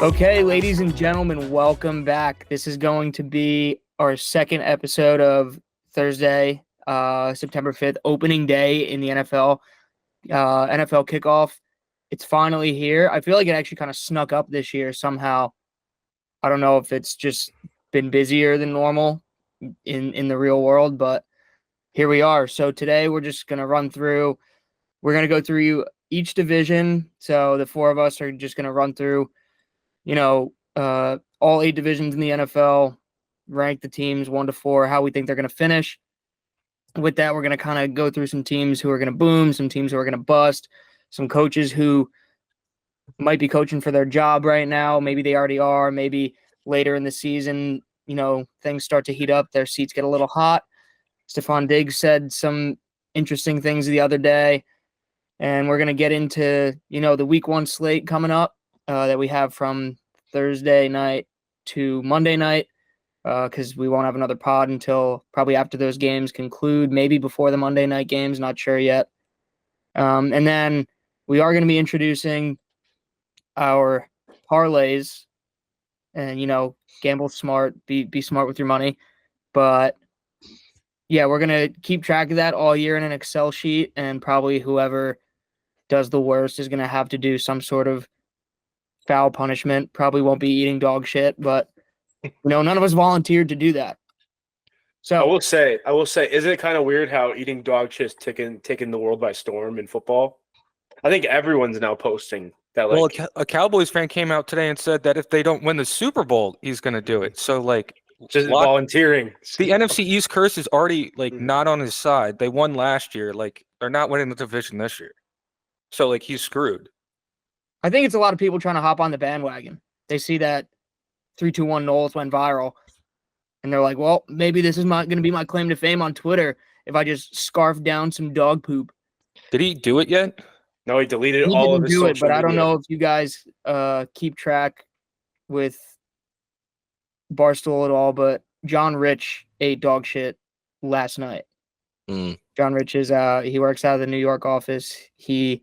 Okay, ladies and gentlemen, welcome back. This is going to be our second episode of Thursday, September 5th, opening day in the NFL, NFL kickoff. It's finally here. I feel like it actually kind of snuck up this year somehow. I don't know if it's just been busier than normal in the real world, but here we are. So today we're just going to we're going to go through each division. So the four of us are just going to run through all 8 divisions in the NFL, rank the teams 1 to 4, how we think they're going to finish. With that, we're going to kind of go through some teams who are going to boom, some teams who are going to bust, some coaches who might be coaching for their job right now. Maybe they already are. Maybe later in the season, things start to heat up. Their seats get a little hot. Stephon Diggs said some interesting things the other day. And we're going to get into, the week 1 slate coming up that we have from Thursday night to Monday night, because we won't have another pod until probably after those games conclude, maybe before the Monday night games, not sure yet. And then we are going to be introducing our parlays and, gamble smart, be smart with your money. But yeah, we're going to keep track of that all year in an Excel sheet, and probably whoever does the worst is going to have to do some sort of foul punishment. Probably won't be eating dog shit, but none of us volunteered to do that. So I will say, isn't it kind of weird how eating dog shit's taking the world by storm in football? I think everyone's now posting that. Well, a Cowboys fan came out today and said that if they don't win the Super Bowl, he's going to do it. So, just volunteering. The NFC East curse is already not on his side. They won last year. They're not winning the division this year. So, he's screwed. I think it's a lot of people trying to hop on the bandwagon. They see that 3-2-1 Knowles went viral, and they're like, well, maybe this is going to be my claim to fame on Twitter if I just scarf down some dog poop. Did he do it yet? No, he deleted all of his social media. But I don't know if you guys keep track with Barstool at all, but John Rich ate dog shit last night. John Rich is he works out of the New York office. He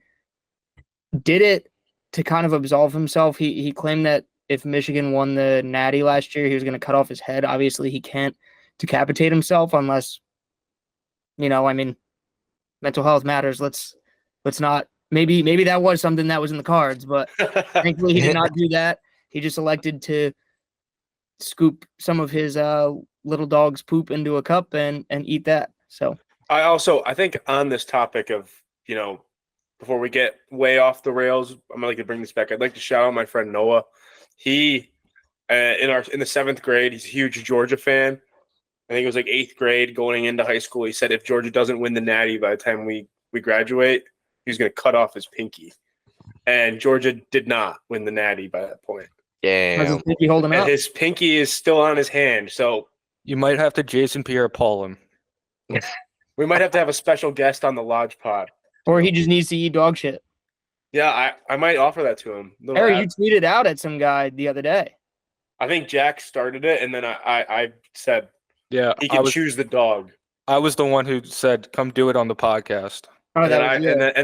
did it to kind of absolve himself. He claimed that if Michigan won the Natty last year, he was going to cut off his head. Obviously, he can't decapitate himself unless, mental health matters. Let's not. Maybe that was something that was in the cards, but thankfully he did not do that. He just elected to scoop some of his little dog's poop into a cup and eat that. So I think on this topic of, before we get way off the rails, I'm gonna like to bring this back. I'd like to shout out my friend Noah. He in the 7th grade, he's a huge Georgia fan. I think it was 8th grade going into high school. He said if Georgia doesn't win the Natty by the time we graduate, he's going to cut off his pinky. And Georgia did not win the Natty by that point. Damn. How's his pinky holding up? His pinky is still on his hand. So you might have to Jason Pierre-Paul him. We might have to have a special guest on the Lodge pod. Or he just needs to eat dog shit. Yeah, I might offer that to him. Harry, you tweeted out at some guy the other day. I think Jack started it, and then I said, yeah, he can choose the dog. I was the one who said, come do it on the podcast. And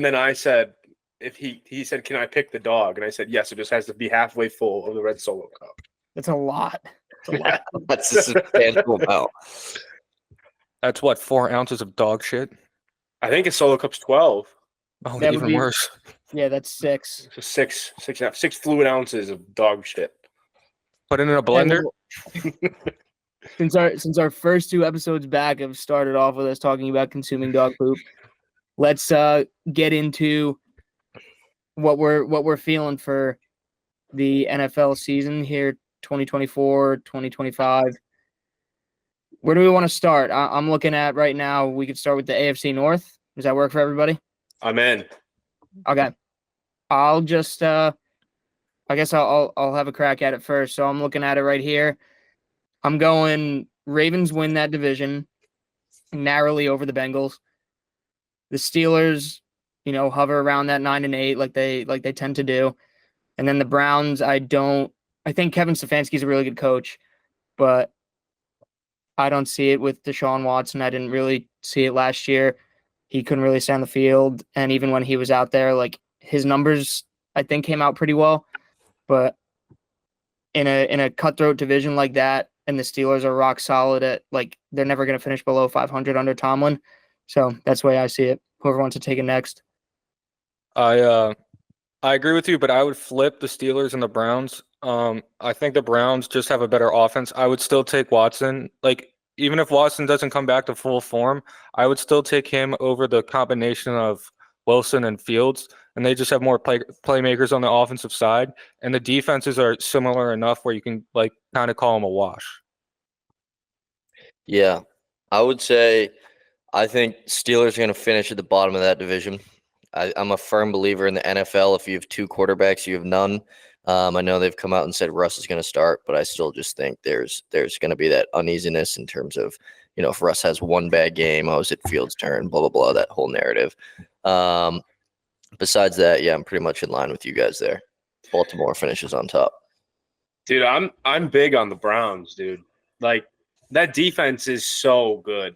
then I said, if he said, can I pick the dog? And I said, yes, it just has to be halfway full of the red Solo Cup. That's a lot. That's a substantial amount. That's what, 4 ounces of dog shit? I think a Solo Cup's 12. Oh, that even worse. Yeah, that's 6. So 6 fluid ounces of dog shit. Put it in a blender. Since our first 2 episodes back have started off with us talking about consuming dog poop, let's get into what we're feeling for the NFL season here, 2024, 2025. Where do we want to start? I'm looking at right now. We could start with the AFC North. Does that work for everybody? I'm in. Okay. I'll just I guess I'll have a crack at it first. So I'm looking at it right here. I'm going Ravens win that division narrowly over the Bengals. The Steelers, hover around that 9-8 like they tend to do. And then the Browns, I think Kevin Stefanski's a really good coach, but I don't see it with Deshaun Watson. I didn't really see it last year. He couldn't really stay on the field. And even when he was out there, his numbers, I think, came out pretty well. But in a cutthroat division like that, and the Steelers are rock solid at like they're never going to finish below 500 under Tomlin. So that's the way I see it. Whoever wants to take it next. I agree with you, but I would flip the Steelers and the Browns. I think the Browns just have a better offense. I would still take Watson. Like, even if Watson doesn't come back to full form, I would still take him over the combination of Wilson and Fields. And they just have more playmakers on the offensive side. And the defenses are similar enough where you can like kind of call them a wash. Yeah, I would say I think Steelers are going to finish at the bottom of that division. I'm a firm believer in the NFL. If you have two quarterbacks, you have none. I know they've come out and said Russ is going to start, but I still just think there's going to be that uneasiness in terms of, if Russ has one bad game, is it Fields' turn, blah, blah, blah, that whole narrative. Besides that, yeah, I'm pretty much in line with you guys there. Baltimore finishes on top. Dude, I'm big on the Browns, dude. Like, that defense is so good.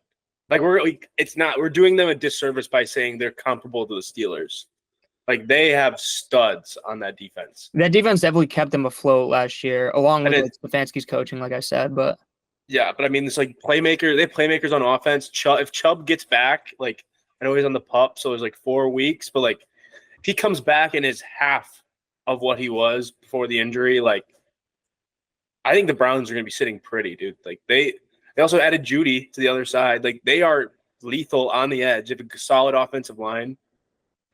Like, we're doing them a disservice by saying they're comparable to the Steelers. Like, they have studs on that defense. That defense definitely kept them afloat last year, along with Stefanski's coaching, like I said. But yeah, but I mean, it's like playmaker. They have playmakers on offense. If Chubb gets back, like, I know he's on the pup, so it's like 4 weeks, but like if he comes back and is half of what he was before the injury, like, I think the Browns are going to be sitting pretty, dude. Like, they also added Judy to the other side. Like, they are lethal on the edge. They have a solid offensive line.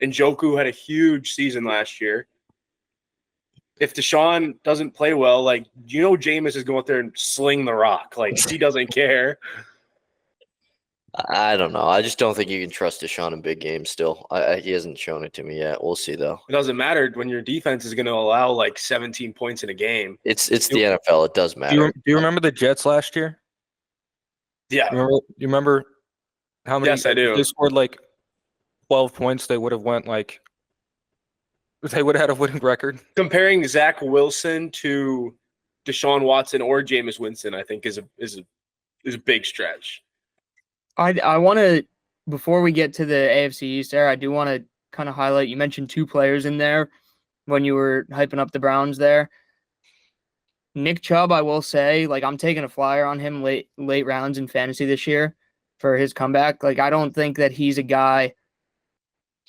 And Njoku had a huge season last year. If Deshaun doesn't play well, like, Jameis is going out there and sling the rock. Like, he doesn't care. I don't know. I just don't think you can trust Deshaun in big games still. He hasn't shown it to me yet. We'll see, though. It doesn't matter when your defense is going to allow, like, 17 points in a game. It's the NFL. It does matter. Do you remember the Jets last year? Yeah. You remember how many? Yes, I do. They scored, like, 12 points. They would have went, like – they would have had a winning record. Comparing Zach Wilson to Deshaun Watson or Jameis Winston, I think, is a big stretch. I want to, before we get to the AFC East there, I do want to kind of highlight, you mentioned two players in there when you were hyping up the Browns there. Nick Chubb, I will say, like, I'm taking a flyer on him late rounds in fantasy this year for his comeback. Like, I don't think that he's a guy.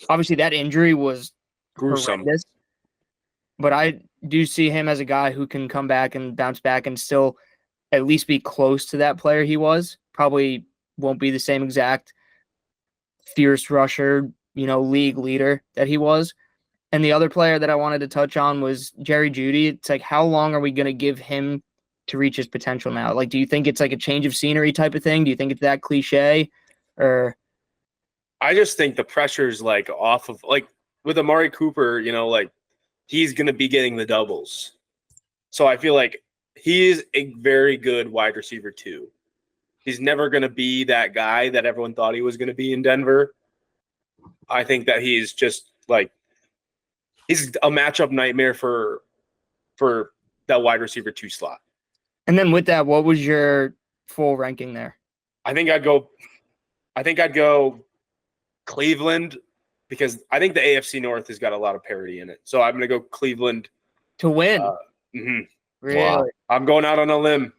Obviously, that injury was gruesome, horrendous, but I do see him as a guy who can come back and bounce back and still at least be close to that player he was. Probably won't be the same exact fierce rusher, league leader that he was. And the other player that I wanted to touch on was Jerry Jeudy. It's like, how long are we going to give him to reach his potential now? Like, do you think it's like a change of scenery type of thing? Do you think it's that cliche? Or I just think the pressure's like off of, like, with Amari Cooper, like, he's going to be getting the doubles. So I feel like he is a very good wide receiver too. He's never going to be that guy that everyone thought he was going to be in Denver. I think that he's just like, he's a matchup nightmare for that wide receiver 2 slot. And then with that, what was your full ranking there? I think I'd go Cleveland, because I think the AFC North has got a lot of parity in it. So I'm going to go Cleveland to win. Really? Wow. I'm going out on a limb.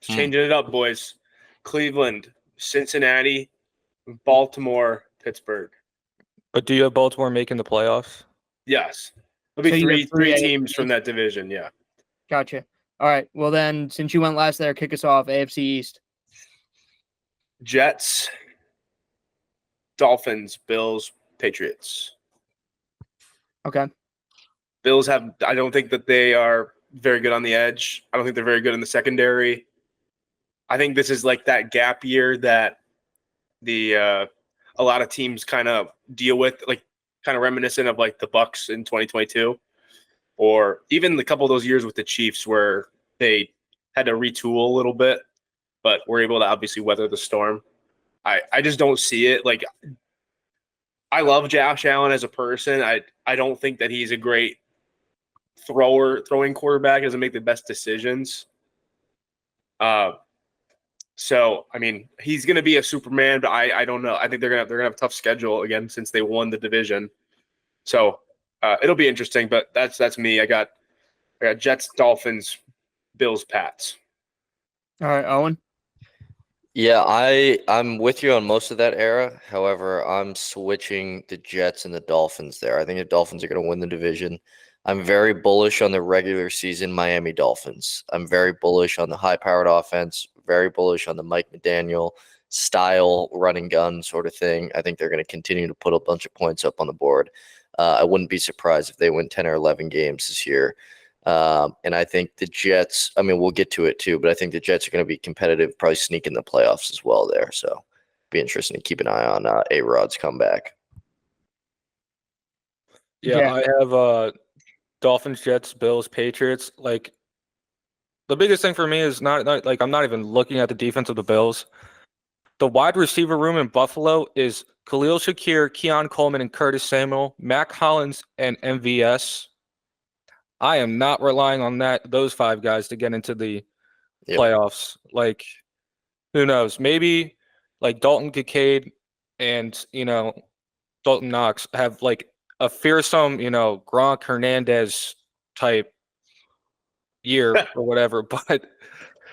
Just changing it up, boys. Cleveland, Cincinnati, Baltimore, Pittsburgh. But do you have Baltimore making the playoffs? Yes. There'll be So three teams from that division, yeah. Gotcha. All right. Well, then, since you went last there, kick us off. AFC East. Jets, Dolphins, Bills, Patriots. Okay. Bills I don't think that they are very good on the edge. I don't think they're very good in the secondary. I think this is like that gap year that a lot of teams kind of deal with, like kind of reminiscent of like the Bucks in 2022, or even a couple of those years with the Chiefs where they had to retool a little bit, but were able to obviously weather the storm. I just don't see it. Like, I love Josh Allen as a person. I don't think that he's a great throwing quarterback. He doesn't make the best decisions. So, I mean, he's going to be a Superman, but I don't know. I think they're gonna have a tough schedule again since they won the division. So it'll be interesting. But that's me. I got Jets, Dolphins, Bills, Pats. All right, Owen. Yeah, I'm with you on most of that era. However, I'm switching the Jets and the Dolphins there. I think the Dolphins are going to win the division. I'm very bullish on the regular season Miami Dolphins. I'm very bullish on the high-powered offense, very bullish on the Mike McDaniel style running gun sort of thing. I think they're going to continue to put a bunch of points up on the board. I wouldn't be surprised if they win 10 or 11 games this year. And I think the Jets, I mean, we'll get to it too, but I think the Jets are going to be competitive, probably sneak in the playoffs as well there. So be interesting to keep an eye on A-Rod's comeback. Yeah, I have Dolphins, Jets, Bills, Patriots. Like the biggest thing for me is not like I'm not even looking at the defense of the Bills. The wide receiver room in Buffalo is Khalil Shakir, Keon Coleman, and Curtis Samuel, Mac Hollins, and MVS. I am not relying on those five guys to get into the playoffs. Like, who knows? Maybe like Dalton Kincaid and Dalton Knox have like a fearsome, Gronk Hernandez type year or whatever, but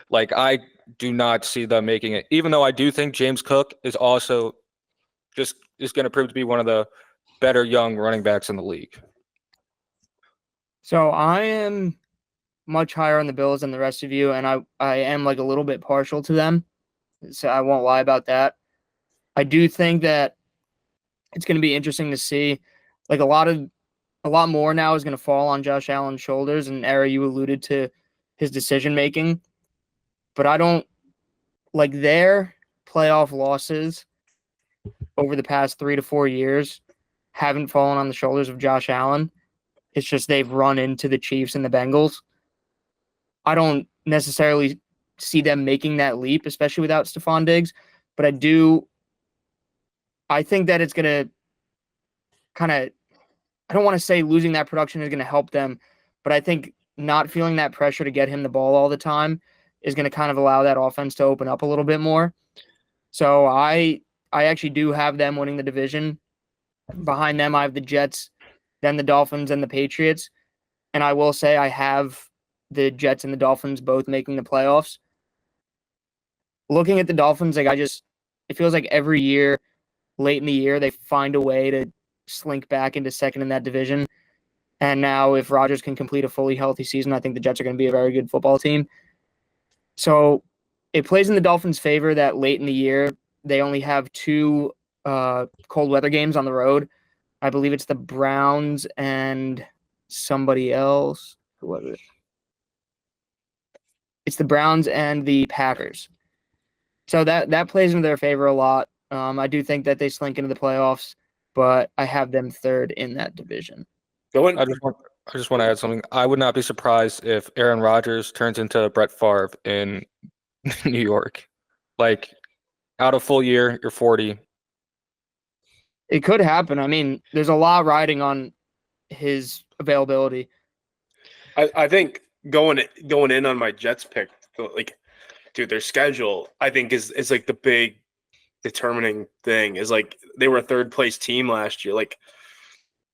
like I do not see them making it. Even though I do think James Cook is also is going to prove to be one of the better young running backs in the league. So I am much higher on the Bills than the rest of you, and I am like a little bit partial to them. So I won't lie about that. I do think that it's going to be interesting to see. Like a lot more now is going to fall on Josh Allen's shoulders. And Era, you alluded to his decision making, but I don't like their playoff losses over the past 3 to 4 years haven't fallen on the shoulders of Josh Allen. It's just they've run into the Chiefs and the Bengals. I don't necessarily see them making that leap, especially without Stephon Diggs, but I think that it's going to kind of, I don't want to say losing that production is going to help them, but I think not feeling that pressure to get him the ball all the time is going to kind of allow that offense to open up a little bit more. So I actually do have them winning the division. Behind them, I have the Jets, then the Dolphins and the Patriots. And I will say I have the Jets and the Dolphins both making the playoffs. Looking at the Dolphins, it feels like every year, late in the year, they find a way to slink back into second in that division. And now if Rodgers can complete a fully healthy season, I think the Jets are going to be a very good football team. So it plays in the Dolphins' favor that late in the year, they only have 2 cold weather games on the road. I believe it's the Browns and somebody else. Who was it? It's the Browns and the Packers. So that plays in their favor a lot. I do think that they slink into the playoffs, but I have them third in that division. Going, I just want to add something. I would not be surprised if Aaron Rodgers turns into Brett Favre in New York. Like, out of full year, you're 40. It could happen. I mean, there's a lot riding on his availability. I think going in on my Jets pick, like, dude, their schedule I think is like the big determining thing. Is like they were a third place team last year. Like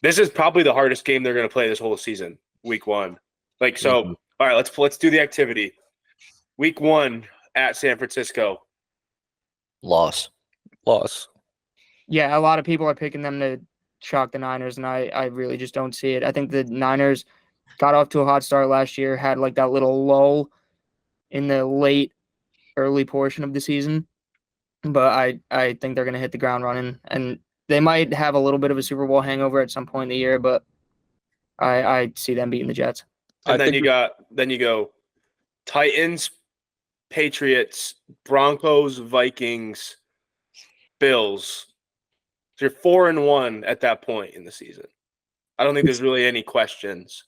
this is probably the hardest game they're going to play this whole season, week 1. Like so, all right, let's do the activity. Week 1 at San Francisco. Loss. Yeah, a lot of people are picking them to shock the Niners, and I really just don't see it. I think the Niners got off to a hot start last year, had like that little lull in the early portion of the season, but I think they're going to hit the ground running, and they might have a little bit of a Super Bowl hangover at some point in the year, but I see them beating the Jets. And then you go Titans, Patriots, Broncos, Vikings, Bills. So you're 4-1 at that point in the season. I don't think there's really any questions.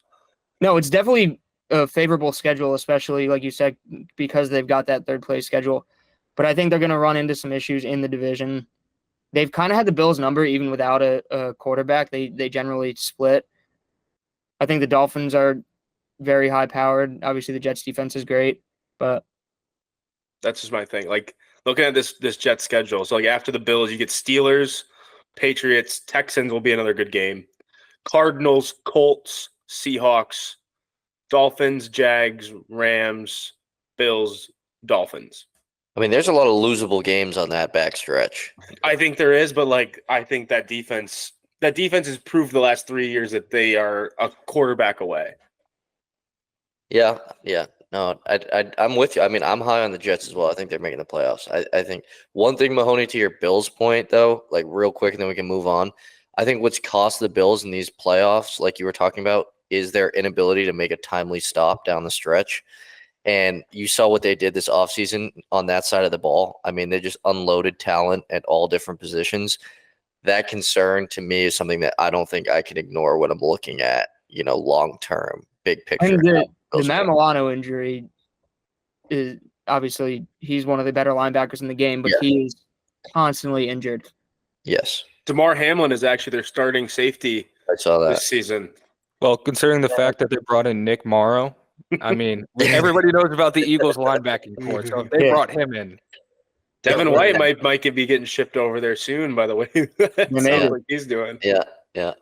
No, it's definitely a favorable schedule, especially like you said, because they've got that third place schedule. But I think they're going to run into some issues in the division. They've kind of had the Bills' number even without a quarterback. They generally split. I think the Dolphins are very high-powered. Obviously, the Jets' defense is great, but that's just my thing. Like looking at this Jets schedule, so like after the Bills, you get Steelers, Patriots, Texans will be another good game. Cardinals, Colts, Seahawks, Dolphins, Jags, Rams, Bills, Dolphins. I mean, there's a lot of losable games on that backstretch. I think there is, but like I think that defense has proved the last 3 years that they are a quarterback away. Yeah. No, I'm with you. I mean, I'm high on the Jets as well. I think they're making the playoffs. I think one thing, Mahoney, to your Bills point, though, like real quick, and then we can move on. I think what's cost the Bills in these playoffs, like you were talking about, is their inability to make a timely stop down the stretch. And you saw what they did this offseason on that side of the ball. I mean, they just unloaded talent at all different positions. That concern to me is something that I don't think I can ignore when I'm looking at, long term, big I picture. think the Matt Milano injury is obviously he's one of the better linebackers in the game, but he is constantly injured. Yes. DeMar Hamlin is actually their starting safety I saw that. this season. Well, considering the fact that they brought in Nick Morrow, I mean, everybody knows about the Eagles linebacking core, so if they brought him in. Devin White might be getting shipped over there soon, by the way. That sounds like he's doing. Yeah.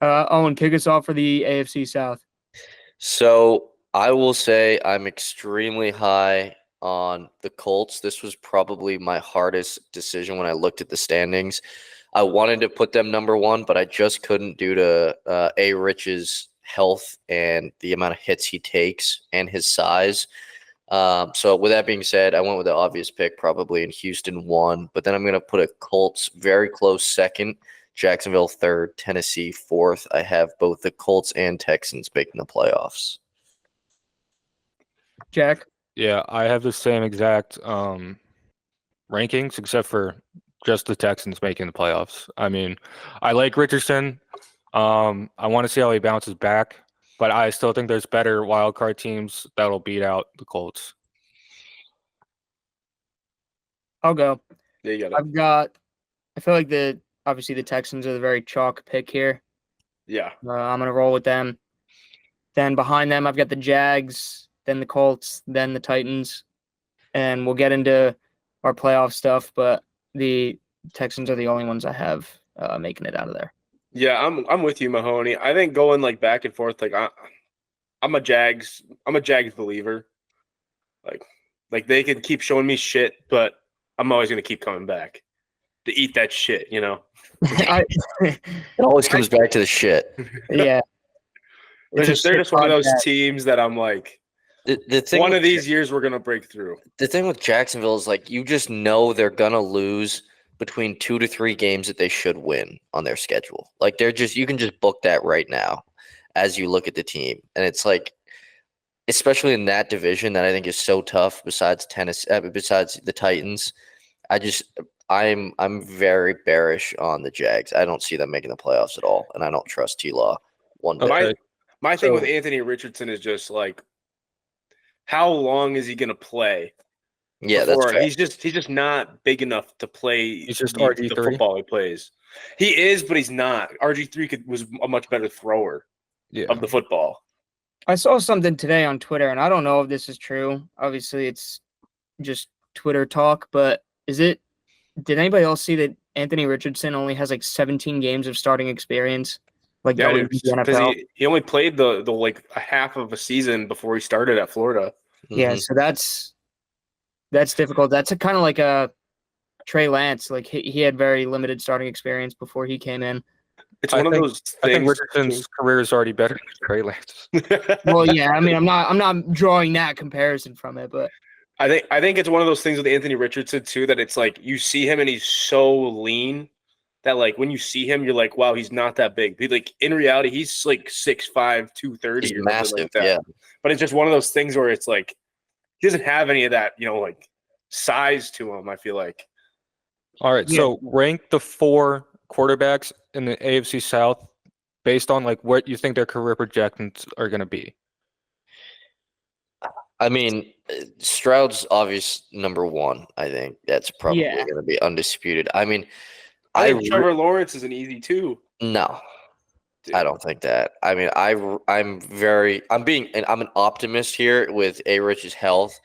Owen, kick us off for the AFC South. So I will say I'm extremely high on the Colts. This was probably my hardest decision when I looked at the standings. I wanted to put them number one, but I just couldn't due to Rich's health and the amount of hits he takes and his size. So with that being said, I went with the obvious pick probably in Houston 1, but then I'm going to put a Colts very close second, Jacksonville 3rd, Tennessee 4th. I have both the Colts and Texans making the playoffs. Jack? Yeah, I have the same exact rankings except for just the Texans making the playoffs. I mean, I like Richardson. I want to see how he bounces back, but I still think there's better wild card teams that'll beat out the Colts. I'll go. Yeah, you got it. I feel like obviously the Texans are the very chalk pick here. Yeah. I'm going to roll with them. Then behind them, I've got the Jags, then the Colts, then the Titans. And we'll get into our playoff stuff, but the Texans are the only ones I have making it out of there. Yeah, I'm with you, Mahoney. I think going like back and forth, like I'm a Jags believer. Like they can keep showing me shit, but I'm always gonna keep coming back to eat that shit, It always comes back to the shit. Yeah. They're just one of those teams that I'm like, the thing one of these years we're gonna break through. The thing with Jacksonville is like you just know they're gonna lose between 2 to 3 games that they should win on their schedule. Like you can just book that right now as you look at the team. And it's like, especially in that division that I think is so tough besides besides the Titans, I'm very bearish on the Jags. I don't see them making the playoffs at all. And I don't trust T-Law one bit. My thing with Anthony Richardson is just like, how long is he going to play? Yeah, that's fair. He's just not big enough to play. He's just the football he plays. He is, but he's not. RG3 was a much better thrower of the football. I saw something today on Twitter, and I don't know if this is true. Obviously, it's just Twitter talk, but did anybody else see that Anthony Richardson only has like 17 games of starting experience? Like yeah, the NFL? He only played the like a half of a season before he started at Florida. Yeah, so that's difficult. That's kind of like a Trey Lance. Like he had very limited starting experience before he came in. It's one of those things. I think Richardson's career is already better than Trey Lance. Well, yeah. I mean, I'm not drawing that comparison from it, but I think it's one of those things with Anthony Richardson too, that it's like you see him and he's so lean that like when you see him, you're like, wow, he's not that big. But like in reality, he's like 6'5", 230. He's massive, like that. yeah. But it's just one of those things where it's like he doesn't have any of that, like size to him, I feel like. All right, so rank the 4 quarterbacks in the AFC South based on like what you think their career projections are going to be. I mean, Stroud's obvious number 1. I think that's probably going to be undisputed. I mean, I think Trevor Lawrence is an easy 2. No, dude. I don't think that. I mean, I'm an optimist here with Rich's health,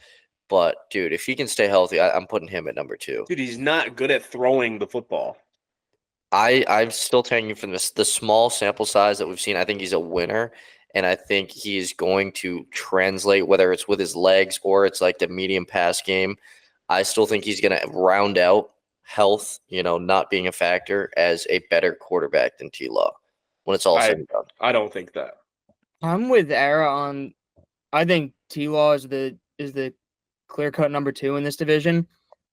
but dude, if he can stay healthy, I'm putting him at number 2. Dude, he's not good at throwing the football. I'm still taking from the small sample size that we've seen. I think he's a winner, And I think he's going to translate, whether it's with his legs or it's like the medium pass game. I still think he's going to round out health, not being a factor, as a better quarterback than T-Law when it's all said and done. I don't think that. I'm with Ara on. I think T-Law is the clear-cut number 2 in this division.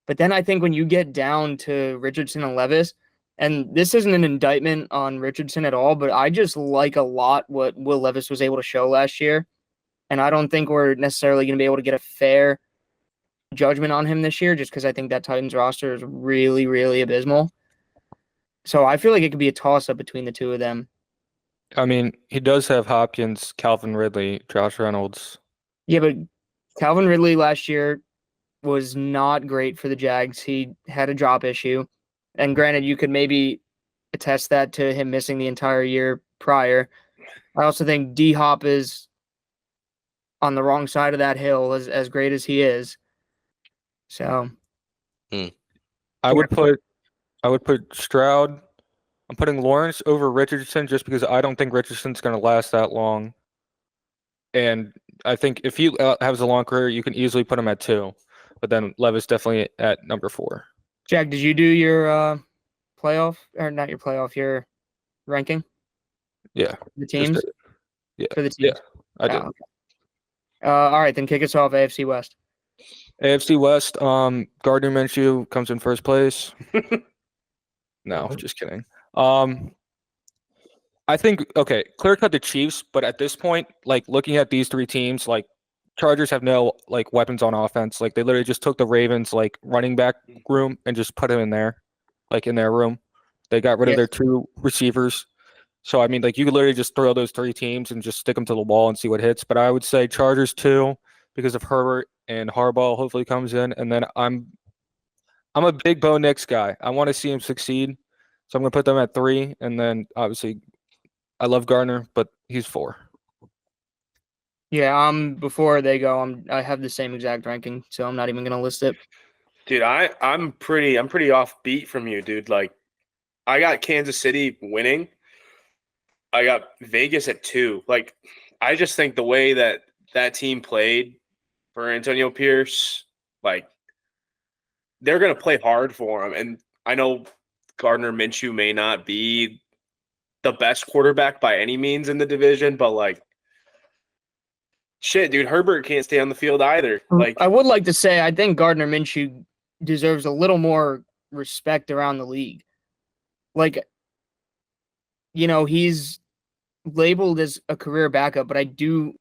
But then I think when you get down to Richardson and Levis, and this isn't an indictment on Richardson at all, but I just like a lot what Will Levis was able to show last year. And I don't think we're necessarily going to be able to get a fair judgment on him this year just because I think that Titans roster is really, really abysmal. So I feel like it could be a toss-up between the two of them. I mean, he does have Hopkins, Calvin Ridley, Josh Reynolds. Yeah, but Calvin Ridley last year was not great for the Jags. He had a drop issue. And granted, you could maybe attest that to him missing the entire year prior. I also think D-Hop is on the wrong side of that hill as great as he is. So I would put Stroud. I'm putting Lawrence over Richardson just because I don't think Richardson's going to last that long. And I think if he has a long career, you can easily put him at 2. But then Levis definitely at number 4. Jack, did you do your playoff or not your playoff, your ranking? Yeah. The teams? Yeah. For the teams? Yeah, I did. Okay. All right, then kick us off AFC West. AFC West, Gardner Minshew comes in first place. No, just kidding. I think, okay, clear cut the Chiefs, but at this point, like looking at these 3 teams, like Chargers have no like weapons on offense. Like they literally just took the Ravens like running back room and just put him in there, like in their room. They got rid of their 2 receivers. So I mean, like you could literally just throw those 3 teams and just stick them to the wall and see what hits. But I would say Chargers 2 because of Herbert and Harbaugh hopefully comes in, and then I'm a big Bo Nix guy. I want to see him succeed, so I'm gonna put them at 3, and then obviously I love Gardner, but he's 4. Yeah, before they go, I have the same exact ranking, so I'm not even gonna list it. Dude, I'm pretty offbeat from you, dude. Like I got Kansas City winning. I got Vegas at 2. Like I just think the way that team played for Antonio Pierce, like they're going to play hard for him. And I know Gardner Minshew may not be the best quarterback by any means in the division, but like, shit, dude, Herbert can't stay on the field either. Like, I would like to say I think Gardner Minshew deserves a little more respect around the league. Like, he's labeled as a career backup, but I do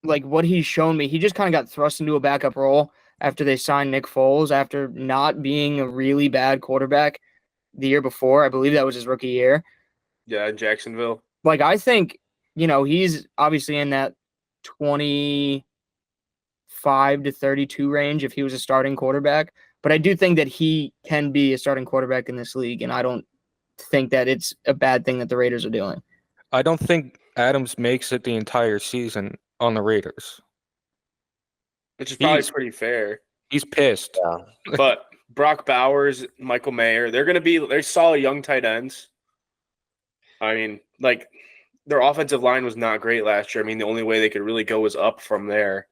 like what he's shown me. He just kind of got thrust into a backup role after they signed Nick Foles after not being a really bad quarterback the year before. I believe that was his rookie year. Yeah, in Jacksonville. Like, I think, he's obviously in that 25 to 32 range if he was a starting quarterback. But I do think that he can be a starting quarterback in this league, and I don't think that it's a bad thing that the Raiders are doing. I don't think Adams makes it the entire season on the Raiders. Which is probably pretty fair. He's pissed. Yeah. But Brock Bowers, Michael Mayer, they're solid young tight ends. I mean, like, their offensive line was not great last year. I mean, the only way they could really go was up from there.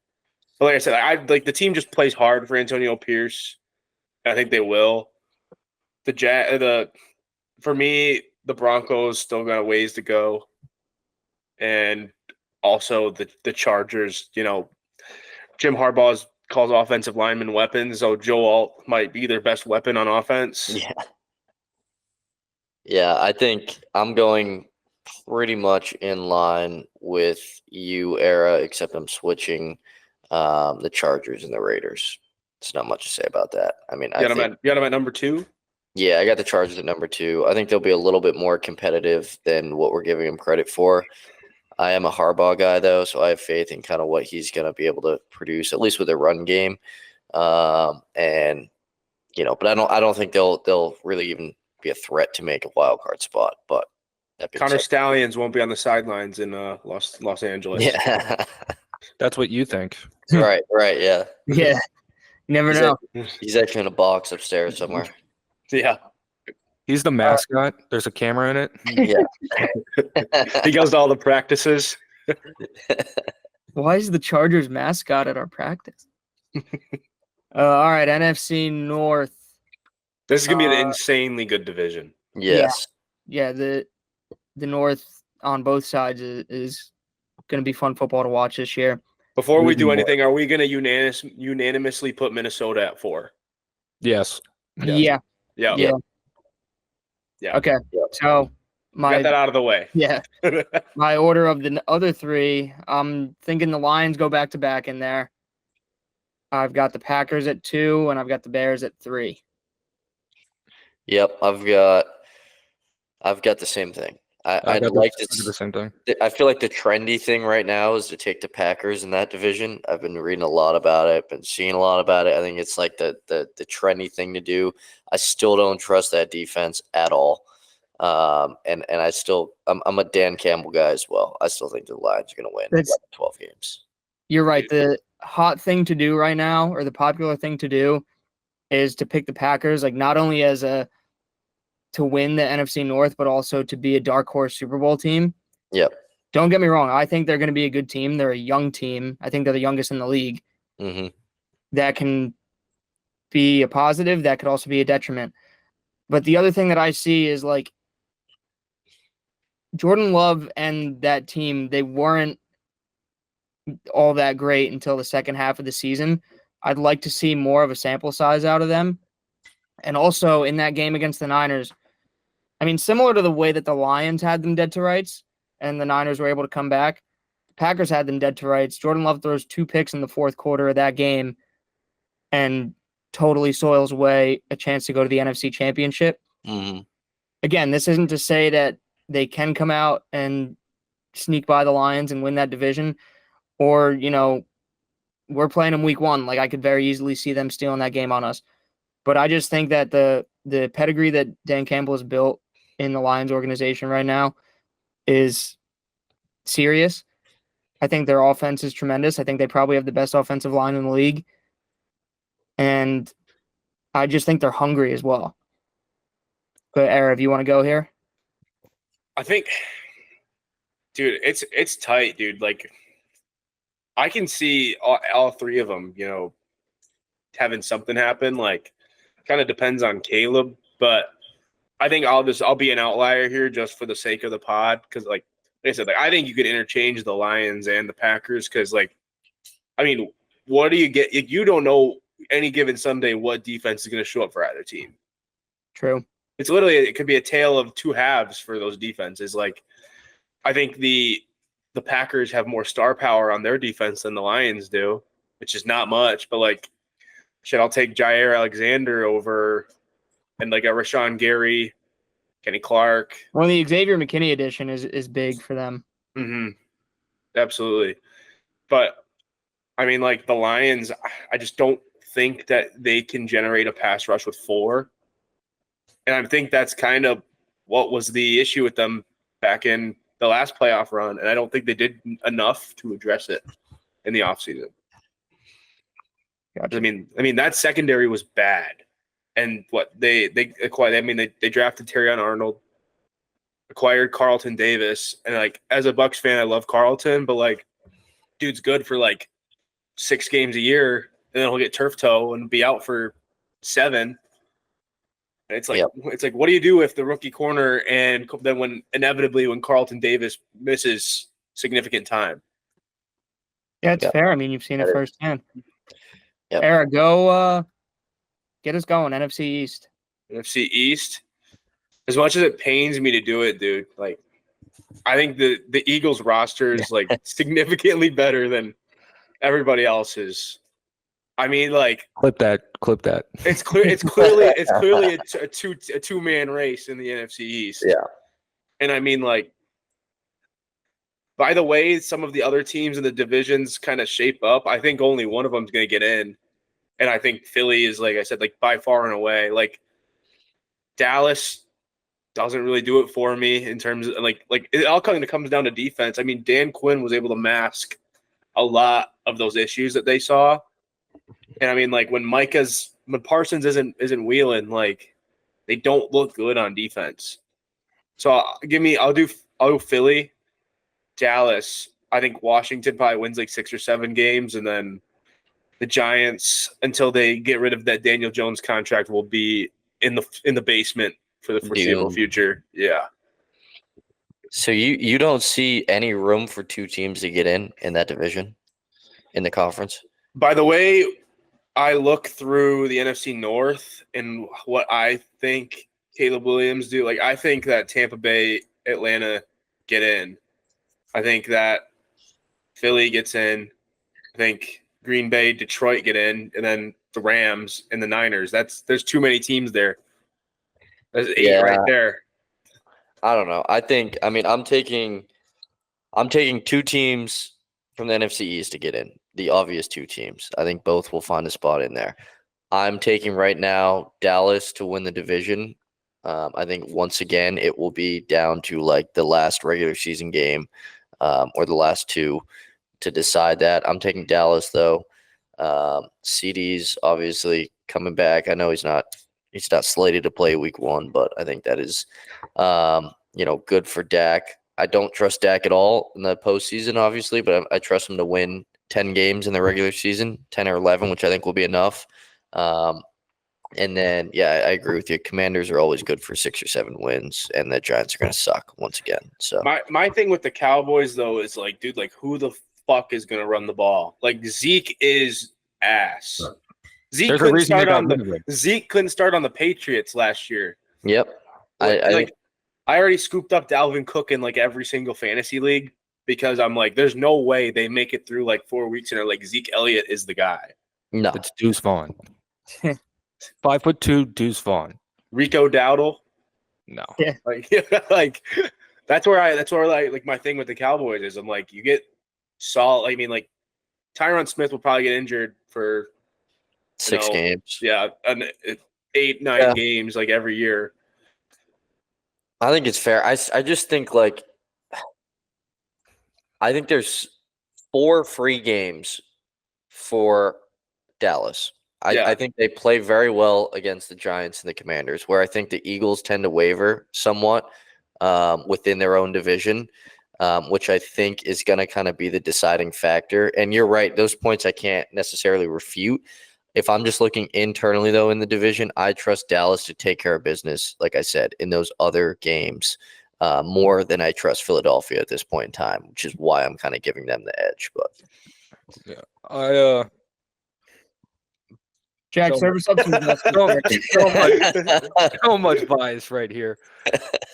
But like I said, the team just plays hard for Antonio Pierce. I think they will. For me, the Broncos still got a ways to go. And also the Chargers, Jim Harbaugh calls offensive linemen weapons, so Joe Alt might be their best weapon on offense. Yeah. Yeah, I think I'm going pretty much in line with you, Era, except I'm switching the Chargers and the Raiders. There's not much to say about that. I mean, you got them at number 2? Yeah, I got the Chargers at number 2. I think they'll be a little bit more competitive than what we're giving them credit for. I am a Harbaugh guy, though, so I have faith in kind of what he's going to be able to produce, at least with their run game. But I don't think they'll really even be a threat to make a wild card spot. But Connor Stallions won't be on the sidelines in Los Angeles. Yeah, That's what you think. right, yeah. Yeah, you never know. He's actually in a box upstairs somewhere. Yeah. He's the mascot. There's a camera in it. Yeah. He goes to all the practices. Why is the Chargers mascot at our practice? All right, NFC North. This is gonna be an insanely good division. Yes. Yeah, the North on both sides is going to be fun football to watch this year. Before we Even do more. anything, are we gonna unanimously put Minnesota at 4? Yes. Yeah. Yeah. Yep. Yeah. Okay. So Got that out of the way. yeah, my order of the other three, I'm thinking the Lions go back to back in there. I've got the Packers at 2, and I've got the Bears at 3. Yep. I've got the same thing. I'd like to do the same thing. I feel like the trendy thing right now is to take the Packers in that division. I've been reading a lot about it, been seeing a lot about it. I think it's like the trendy thing to do. I still don't trust that defense at all. And I'm a Dan Campbell guy as well. I still think the Lions are going to win 12 games. You're right. The hot thing to do right now, or the popular thing to do, is to pick the Packers, like not only as to win the NFC North, but also to be a dark horse Super Bowl team. Yep. Don't get me wrong. I think they're going to be a good team. They're a young team. I think they're the youngest in the league. Mm-hmm. That can be a positive. That could also be a detriment. But the other thing that I see is like Jordan Love and that team, they weren't all that great until the second half of the season. I'd like to see more of a sample size out of them. And also in that game against the Niners, I mean, similar to the way that the Lions had them dead to rights and the Niners were able to come back, the Packers had them dead to rights. Jordan Love throws 2 picks in the fourth quarter of that game and totally soils away a chance to go to the NFC Championship. Mm-hmm. Again, this isn't to say that they can come out and sneak by the Lions and win that division, or, we're playing them week 1. Like, I could very easily see them stealing that game on us. But I just think that the pedigree that Dan Campbell has built in the Lions organization right now is serious. I think their offense is tremendous. I think they probably have the best offensive line in the league. And I just think they're hungry as well. But, Era, if you want to go here? I think, dude, it's tight, dude. Like, I can see all 3 of them, having something happen. Like, kind of depends on Caleb, but I think I'll be an outlier here just for the sake of the pod, because like I said, like I think you could interchange the Lions and the Packers, because like, I mean, what do you get? You don't know any given Sunday what defense is going to show up for either team. True. It could be a tale of 2 halves for those defenses. Like, I think the Packers have more star power on their defense than the Lions do, which is not much, but like, shit, I'll take Jair Alexander over and like a Rashawn Gary, Kenny Clark. Well, the Xavier McKinney edition is big for them. Mm-hmm. Absolutely. But I mean, like the Lions, I just don't think that they can generate a pass rush with 4. And I think that's kind of what was the issue with them back in the last playoff run. And I don't think they did enough to address it in the offseason. Gotcha. I mean that secondary was bad, and what they acquired. I mean they drafted Terrion Arnold, acquired Carlton Davis, and like as a Bucs fan, I love Carlton, but like, dude's good for like 6 games a year, and then he'll get turf toe and be out for 7. And it's like It's like, what do you do if the rookie corner and then when Carlton Davis misses significant time? Yeah, it's fair. I mean, you've seen it firsthand. Yep. Era, go get us going. NFC East. NFC East. As much as it pains me to do it, dude, like I think the Eagles roster is like significantly better than everybody else's. I mean, like Clip that. it's clearly a 2-man race in the NFC East. Yeah. And I mean, like, by the way, some of the other teams in the divisions kind of shape up, I think only one of them is going to get in. And I think Philly is, like I said, like by far and away. Like Dallas doesn't really do it for me in terms of like it all kind of comes down to defense. I mean, Dan Quinn was able to mask a lot of those issues that they saw. And I mean, like when Parsons isn't wheeling, like they don't look good on defense. So I'll do Philly, Dallas, I think Washington probably wins like 6 or 7 games, and then the Giants, until they get rid of that Daniel Jones contract, will be in the basement for the foreseeable Doomed. future. Yeah. So you don't see any room for 2 teams to get in that division, in the conference? By the way, I look through the NFC North and what I think Caleb Williams do. Like, I think that Tampa Bay, Atlanta get in. I think that Philly gets in. I think Green Bay, Detroit get in, and then the Rams and the Niners. There's too many teams there. There's 8 right there. I don't know. I'm taking 2 teams from the NFC East to get in. The obvious 2 teams. I think both will find a spot in there. I'm taking right now Dallas to win the division. I think once again it will be down to like the last regular season game or the last 2 to decide that. I'm taking Dallas though. CD's obviously coming back. I know he's not slated to play week 1, but I think that is good for Dak. I don't trust Dak at all in the postseason, obviously, but I trust him to win 10 games in the regular season, 10 or 11, which I think will be enough. And then, yeah, I agree with you. Commanders are always good for 6 or 7 wins, and the Giants are going to suck once again. So my thing with the Cowboys though is like, dude, like who the fuck is going to run the ball? Like Zeke is ass. Zeke couldn't start on the Patriots last year. Yep. I already scooped up Dalvin Cook in like every single fantasy league because I'm like, there's no way they make it through like 4 weeks and are like Zeke Elliott is the guy. No, It's Deuce Vaughn. 5'2" Deuce Vaughn. Rico Dowdle. No. Yeah. Like that's where like my thing with the Cowboys is I'm like, you get solid. I mean, like Tyron Smith will probably get injured for 6 games. Yeah, 8-9 games like every year. I think it's fair. I just think I think there's 4 free games for Dallas. I think they play very well against the Giants and the Commanders, where I think the Eagles tend to waver somewhat within their own division, which I think is going to kind of be the deciding factor. And you're right, those points I can't necessarily refute. If I'm just looking internally, though, in the division, I trust Dallas to take care of business, like I said, in those other games more than I trust Philadelphia at this point in time, which is why I'm kind of giving them the edge. But yeah, Jack, serve us up so much bias right here.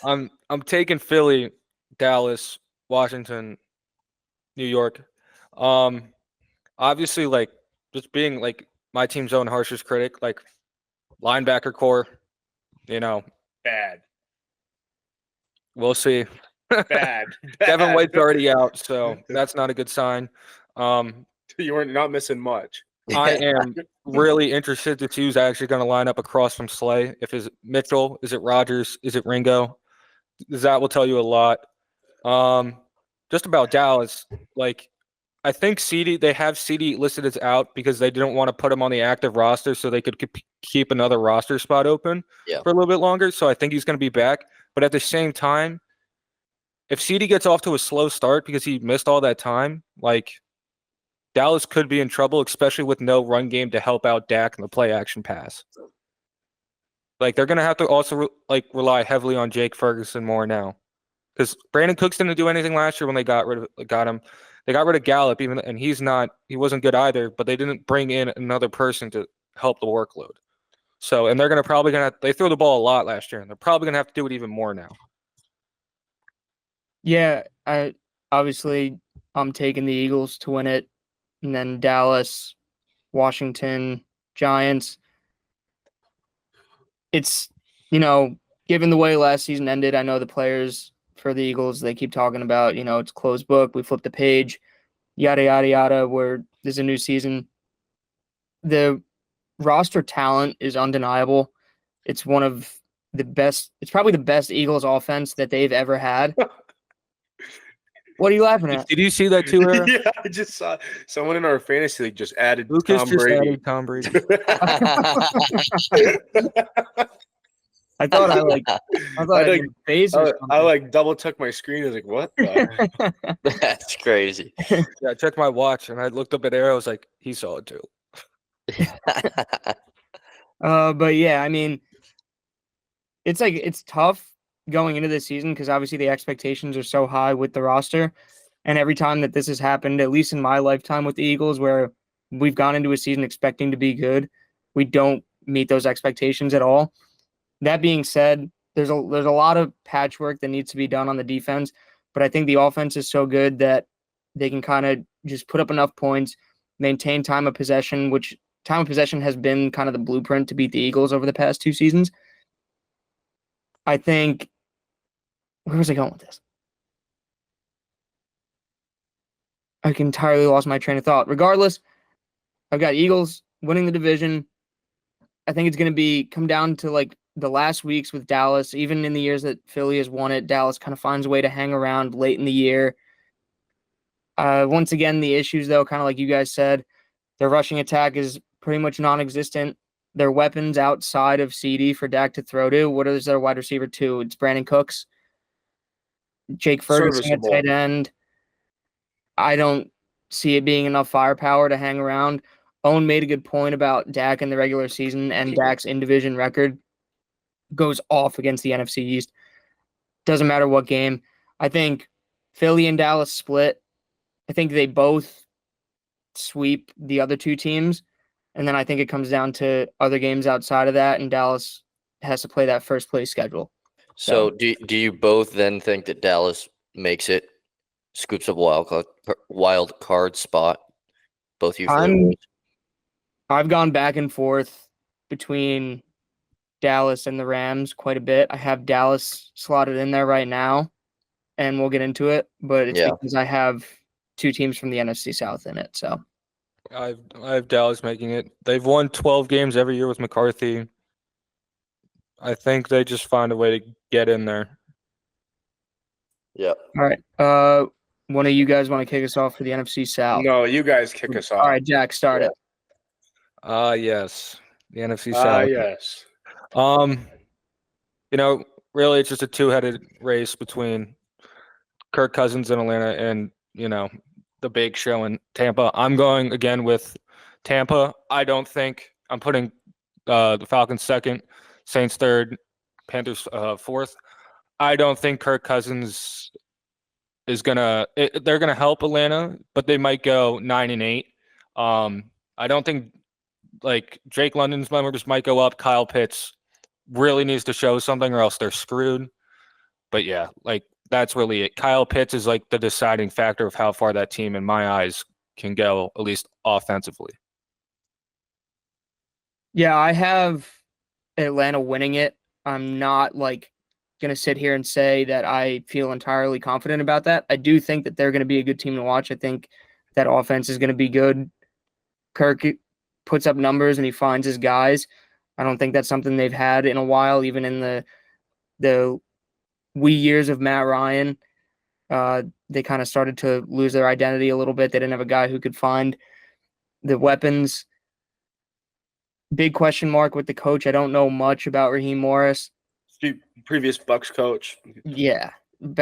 I'm taking Philly, Dallas, Washington, New York. Obviously, like just being like my team's own harshest critic, like linebacker core, Bad. We'll see. Bad. Devin White's already out, so that's not a good sign. You were not missing much. I am really interested to see who's actually going to line up across from Slay. If it's Mitchell, is it Rodgers, is it Ringo? That will tell you a lot. Just about Dallas, like I think they have CD listed as out because they didn't want to put him on the active roster so they could keep another roster spot open for a little bit longer. So I think he's going to be back. But at the same time, if CD gets off to a slow start because he missed all that time, like Dallas could be in trouble, especially with no run game to help out Dak in the play action pass. Like they're going to have to also rely heavily on Jake Ferguson more now. Because Brandon Cooks didn't do anything last year when they got him. They got rid of Gallup, and he wasn't good either, but they didn't bring in another person to help the workload. So, and they're they threw the ball a lot last year, and they're probably going to have to do it even more now. Yeah, I'm taking the Eagles to win it, and then Dallas, Washington, Giants. It's, given the way last season ended, I know the players for the Eagles, they keep talking about, it's closed book, we flipped the page, yada, yada, yada, where there's a new season. The roster talent is undeniable. It's one of the best. It's probably the best Eagles offense that they've ever had. What are you laughing at? Did you see that too, Aaron? Yeah, I just saw someone in our fantasy league just added Lucas Tom Brady. added Tom Brady. I thought I I had your face or I something. like double took my screen. I was like, what the? That's crazy. Yeah, I checked my watch and I looked up at Arrow. I was like, he saw it too. But yeah, I mean, it's tough going into this season because obviously the expectations are so high with the roster. And every time that this has happened, at least in my lifetime with the Eagles, where we've gone into a season expecting to be good, we don't meet those expectations at all. That being said, there's a lot of patchwork that needs to be done on the defense, but I think the offense is so good that they can kind of just put up enough points, maintain time of possession, which time of possession has been kind of the blueprint to beat the Eagles over the past 2 seasons. I think, where was I going with this? I entirely lost my train of thought. Regardless, I've got Eagles winning the division. I think it's going to be come down to like the last weeks with Dallas. Even in the years that Philly has won it, Dallas kind of finds a way to hang around late in the year. Once again, the issues though, kind of like you guys said, their rushing attack is pretty much non-existent. Their weapons outside of CD for Dak to throw to. What is their wide receiver two? It's Brandon Cooks, Jake Ferguson at Serviceable. tight end. I don't see it being enough firepower to hang around. Owen made a good point about Dak in the regular season, and Dak's in-division record goes off against the NFC East. Doesn't matter what game. I think Philly and Dallas split. I think they both sweep the other two teams. And then I think it comes down to other games outside of that, and Dallas has to play that first place schedule. So do you both then think that Dallas makes it, scoops up wild card spot? Both you for the I've gone back and forth between Dallas and the Rams quite a bit. I have Dallas slotted in there right now, and we'll get into it, but it's because I have two teams from the NFC South in it. So I have Dallas making it. They've won 12 games every year with McCarthy. I think they just find a way to get in there. Yeah. all right. One of you guys want to kick us off for the NFC South? No, you guys kick us off. All right, Jack, start it. Yes. The NFC South. Yes. Really it's just a two-headed race between Kirk Cousins in Atlanta and, the big show in Tampa. I'm going again with Tampa. I don't think I'm putting the Falcons second, Saints third, Panthers fourth. I don't think Kirk Cousins is they're gonna help Atlanta, but they might go 9-8. I don't think like Drake London's numbers might go up. Kyle Pitts really needs to show something or else they're screwed. But yeah, like that's really it. Kyle Pitts is like the deciding factor of how far that team in my eyes can go, at least offensively. Yeah, I have Atlanta winning it. I'm not like going to sit here and say that I feel entirely confident about that. I do think that they're going to be a good team to watch. I think that offense is going to be good. Kirk puts up numbers and he finds his guys. I don't think that's something they've had in a while, even in the wee years of Matt Ryan. They kind of started to lose their identity a little bit. They didn't have a guy who could find the weapons. Big question mark with the coach. I don't know much about Raheem Morris. Previous Bucks coach. Yeah. In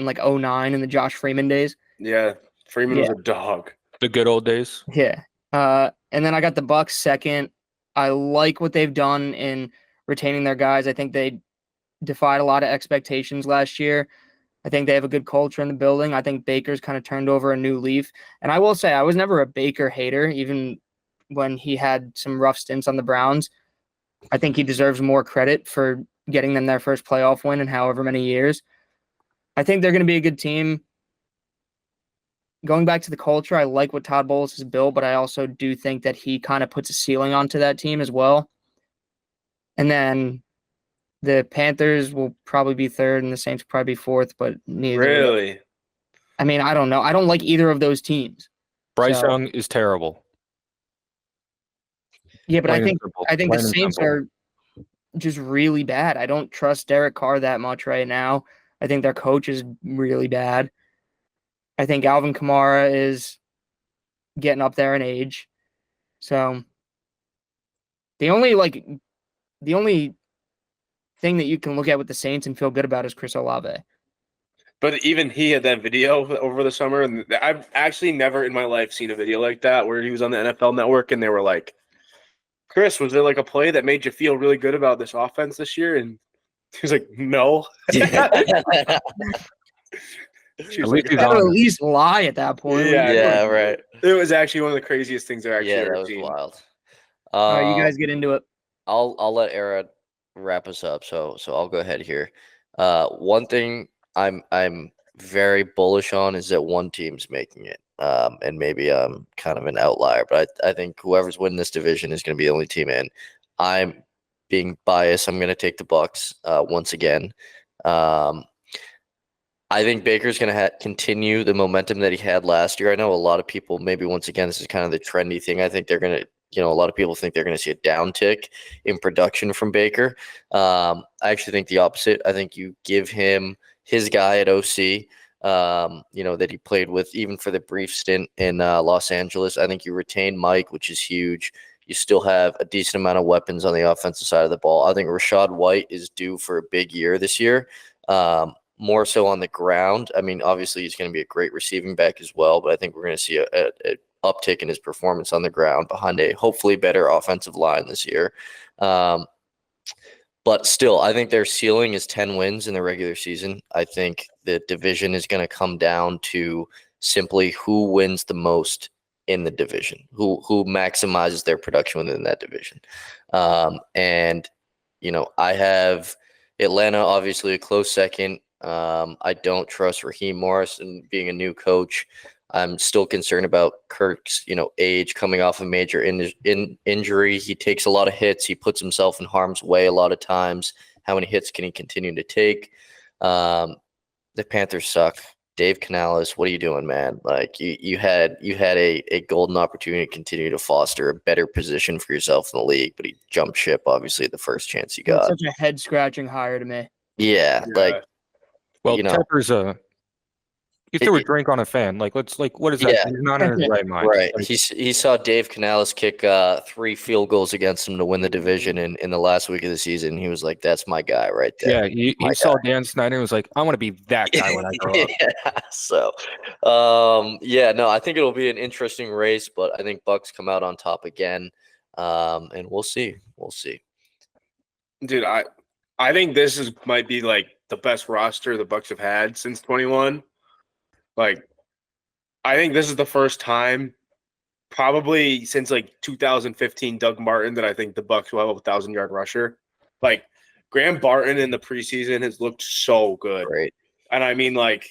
like 2009 in the Josh Freeman days? Yeah. Freeman was a dog. The good old days. Yeah. And then I got the Bucks second. I like what they've done in retaining their guys. I think they defied a lot of expectations last year. I think they have a good culture in the building. I think Baker's kind of turned over a new leaf. And I will say, I was never a Baker hater, even when he had some rough stints on the Browns. I think he deserves more credit for getting them their first playoff win in however many years. I think they're going to be a good team. Going back to the culture, I like what Todd Bowles has built, but I also do think that he kind of puts a ceiling onto that team as well. And then the Panthers will probably be third, and the Saints will probably be fourth, but neither. Really? I mean, I don't know. I don't like either of those teams. Bryce Young is terrible. Yeah, but I think the Saints Saints are just really bad. I don't trust Derek Carr that much right now. I think their coach is really bad. I think Alvin Kamara is getting up there in age. So the only thing that you can look at with the Saints and feel good about is Chris Olave. But even he had that video over the summer, and I've actually never in my life seen a video like that where he was on the NFL Network and they were like, Chris, was there like a play that made you feel really good about this offense this year? And he was like, no. She At was least like, he's Or at honest. least lie at that point. Yeah, Yeah, right. it was actually one of the craziest things I've actually Yeah, that ever was seen. wild. All right, you guys get into it. I'll let Era wrap us up. So I'll go ahead here. One thing I'm very bullish on is that one team's making it. And maybe I'm kind of an outlier, but I think whoever's winning this division is going to be the only team in. I'm being biased. I'm going to take the Bucks once again. I think Baker's going to continue the momentum that he had last year. I know a lot of people, maybe once again, this is kind of the trendy thing. I think they're going to, a lot of people think they're going to see a downtick in production from Baker. I actually think the opposite. I think you give him his guy at OC, that he played with even for the brief stint in Los Angeles. I think you retain Mike, which is huge. You still have a decent amount of weapons on the offensive side of the ball. I think Rashad White is due for a big year this year. More so on the ground. I mean, obviously he's going to be a great receiving back as well, but I think we're going to see a uptick in his performance on the ground behind a hopefully better offensive line this year. But still, I think their ceiling is 10 wins in the regular season. I think the division is going to come down to simply who wins the most in the division, who maximizes their production within that division. And I have Atlanta, obviously a close second. I don't trust Raheem Morrison being a new coach. I'm still concerned about Kirk's, age, coming off a major injury. He takes a lot of hits. He puts himself in harm's way a lot of times. How many hits can he continue to take? The Panthers suck. Dave Canales, what are you doing, man? Like you had a golden opportunity to continue to foster a better position for yourself in the league, but he jumped ship obviously at the first chance he got. Such a head scratching hire to me. Yeah, like Tepper's he threw a drink on a fan. What is that? Yeah. He's not in his right mind. Right. He saw Dave Canales kick 3 field goals against him to win the division in the last week of the season. He was like, "That's my guy right there." Yeah, he saw Dan Snyder and was like, "I want to be that guy when I grow up." Yeah. So, I think it'll be an interesting race, but I think Bucks come out on top again, and we'll see. We'll see. Dude, I think this might be like the best roster the Bucks have had since 21. Like, I think this is the first time, probably since 2015 Doug Martin, that I think the Bucks will have a 1,000-yard rusher. Like, Graham Barton in the preseason has looked so good. Great. And I mean, and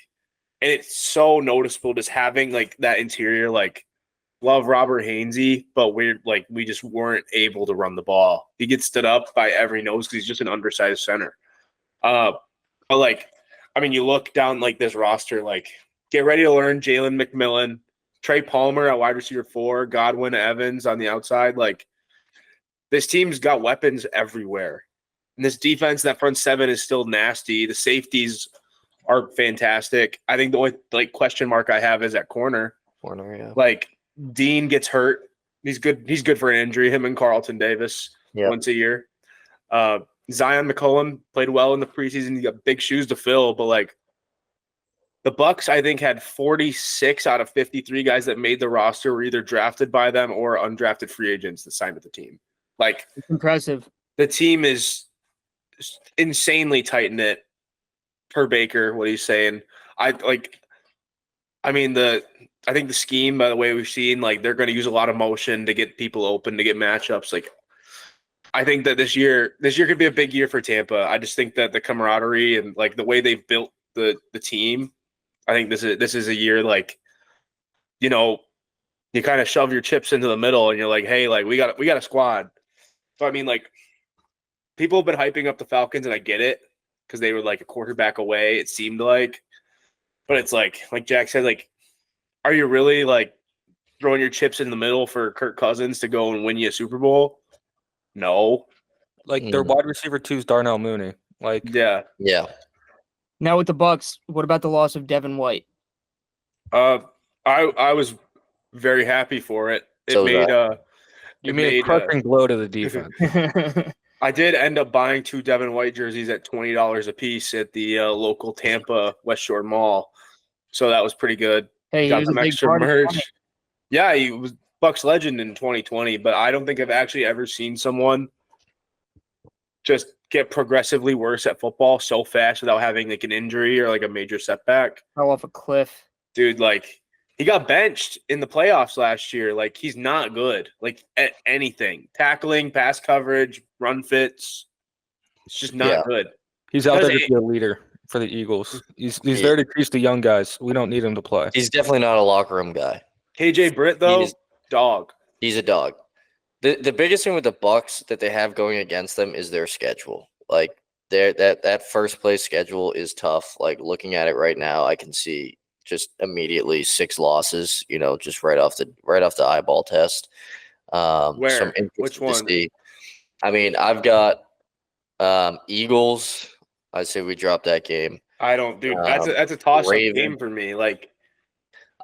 it's so noticeable just having that interior. Love Robert Hainsey, but we just weren't able to run the ball. He gets stood up by every nose because he's just an undersized center. But you look down this roster, get ready to learn Jalen McMillan, Trey Palmer at wide receiver 4, Godwin Evans on the outside. This team's got weapons everywhere. And this defense, that front 7 is still nasty. The safeties are fantastic. I think the only question mark I have is at corner. Corner, yeah. Dean gets hurt. He's good. He's good for an injury. Him and Carlton Davis once a year. Zion McCollum played well in the preseason. He got big shoes to fill, but the Bucks, I think, had 46 out of 53 guys that made the roster were either drafted by them or undrafted free agents that signed with the team. It's impressive. The team is insanely tight-knit per Baker, what he's saying. I think the scheme, by the way we've seen, they're going to use a lot of motion to get people open, to get matchups. I think that this year could be a big year for Tampa. I just think that the camaraderie and the way they've built the team, I think this is a year you kind of shove your chips into the middle and you're like, hey, we got a squad. So people have been hyping up the Falcons, and I get it because they were a quarterback away, it seemed like. But it's like Jack said, are you really throwing your chips in the middle for Kirk Cousins to go and win you a Super Bowl? No. Their wide receiver 2 is Darnell Mooney. Yeah. Now with the Bucks, what about the loss of Devin White? I was very happy for it. It So made You made a crushing blow to the defense. I did end up buying 2 Devin White jerseys at $20 a piece at the local Tampa West Shore Mall. So that was pretty good. Hey, he Got was a some big extra part of merch. Sonic. Yeah, he was Bucks legend in 2020, but I don't think I've actually ever seen someone just get progressively worse at football so fast without having like an injury or like a major setback. Fell off a cliff. Dude, like he got benched in the playoffs last year. Like he's not good. Like at anything. Tackling, pass coverage, run fits. It's just not good. He's out Because there to be a leader for the Eagles. He's there to teach the young guys. We don't need him to play. He's definitely not a locker room guy. KJ Britt though, dog. He's a dog. The biggest thing with the Bucks that they have going against them is their schedule. Like that first place schedule is tough. Like looking at it right now, I can see just immediately 6 losses. You know, just right off the eyeball test. Where? Which one? I mean, I've got Eagles. I'd say we dropped that game. I don't, dude. That's a toss-up Ravens. game for me. Like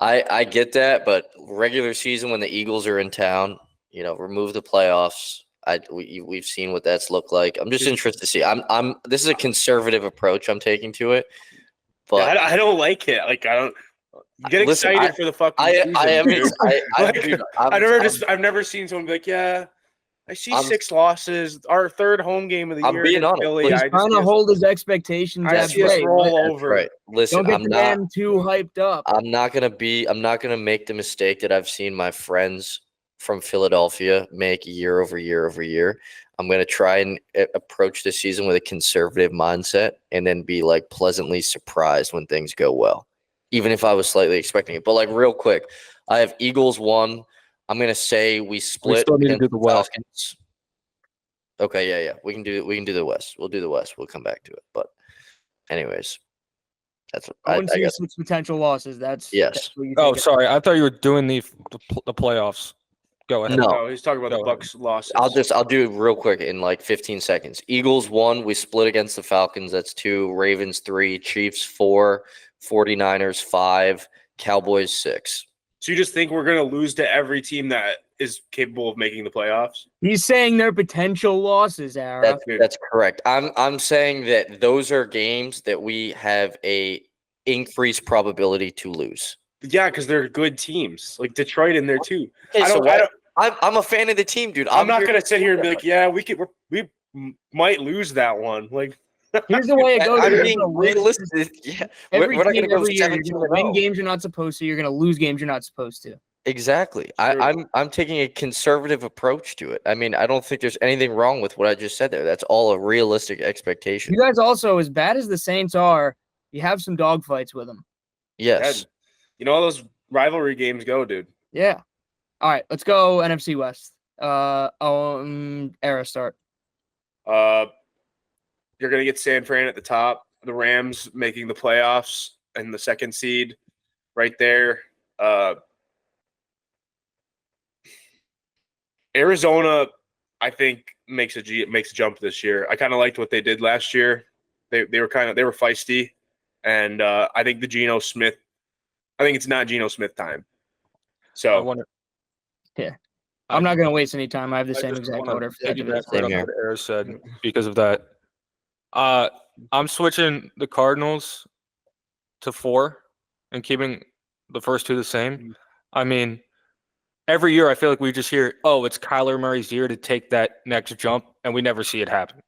I get that, but regular season when the Eagles are in town, you know, remove the playoffs. We've seen what that's looked like. I'm just interested to see. This is a conservative approach I'm taking to it, but I don't like it. Like I don't get excited for the fucking season. I've never seen someone be like, yeah, I see 6 losses. Our third home game of the year. I'm being honest. Philly, He's trying to hold his expectations I at see us bay. roll over. Right. Listen, Don't get the man too hyped up. I'm not gonna make the mistake that I've seen my friends from Philadelphia make year over year over year. I'm gonna try and approach this season with a conservative mindset, and then be like pleasantly surprised when things go well, even if I was slightly expecting it. But like real quick, I have Eagles 1. I'm gonna say we split. We still need to do the West. Falcons. Okay, yeah. We can do the West. We'll do the West. We'll come back to it. But anyways, that's what I wouldn't I see guess. 6 potential losses. That's what you Oh, think. sorry. I thought you were doing the playoffs. Go ahead. No. He's talking about the Bucks losses. I'll do it real quick in like 15 seconds. Eagles 1, we split against the Falcons. That's 2. Ravens 3, Chiefs 4, 49ers 5, Cowboys 6. So you just think we're gonna lose to every team that is capable of making the playoffs? He's saying they're potential losses, Ara. That's correct. I'm saying that those are games that we have a increased probability to lose. Yeah, because they're good teams. Like Detroit in there too. Okay, I'm a fan of the team, dude. I'm not gonna sit here and be like, yeah, we might lose that one. Like Here's the way it goes. I'm being realistic. Yeah, Every we're not team, gonna go every year, you're 17 going to win games you're not supposed to. You're going to lose games you're not supposed to. Exactly. I'm taking a conservative approach to it. I mean, I don't think there's anything wrong with what I just said there. That's all a realistic expectation. You guys also, as bad as the Saints are, you have some dogfights with them. Yes. you know how those rivalry games go, dude. Yeah. All right, let's go NFC West. Era start. You're gonna get San Fran at the top. The Rams making the playoffs and the 2nd seed, right there. Arizona, I think makes a jump this year. I kind of liked what they did last year. They were feisty, and I think the Geno Smith. I think it's not Geno Smith time. So I'm not going to waste any time. I have the same exact order. What Era said because of that. I'm switching the Cardinals to 4 and keeping the first 2 the same. I mean, every year I feel like we just hear, oh, it's Kyler Murray's year to take that next jump, and we never see it happen.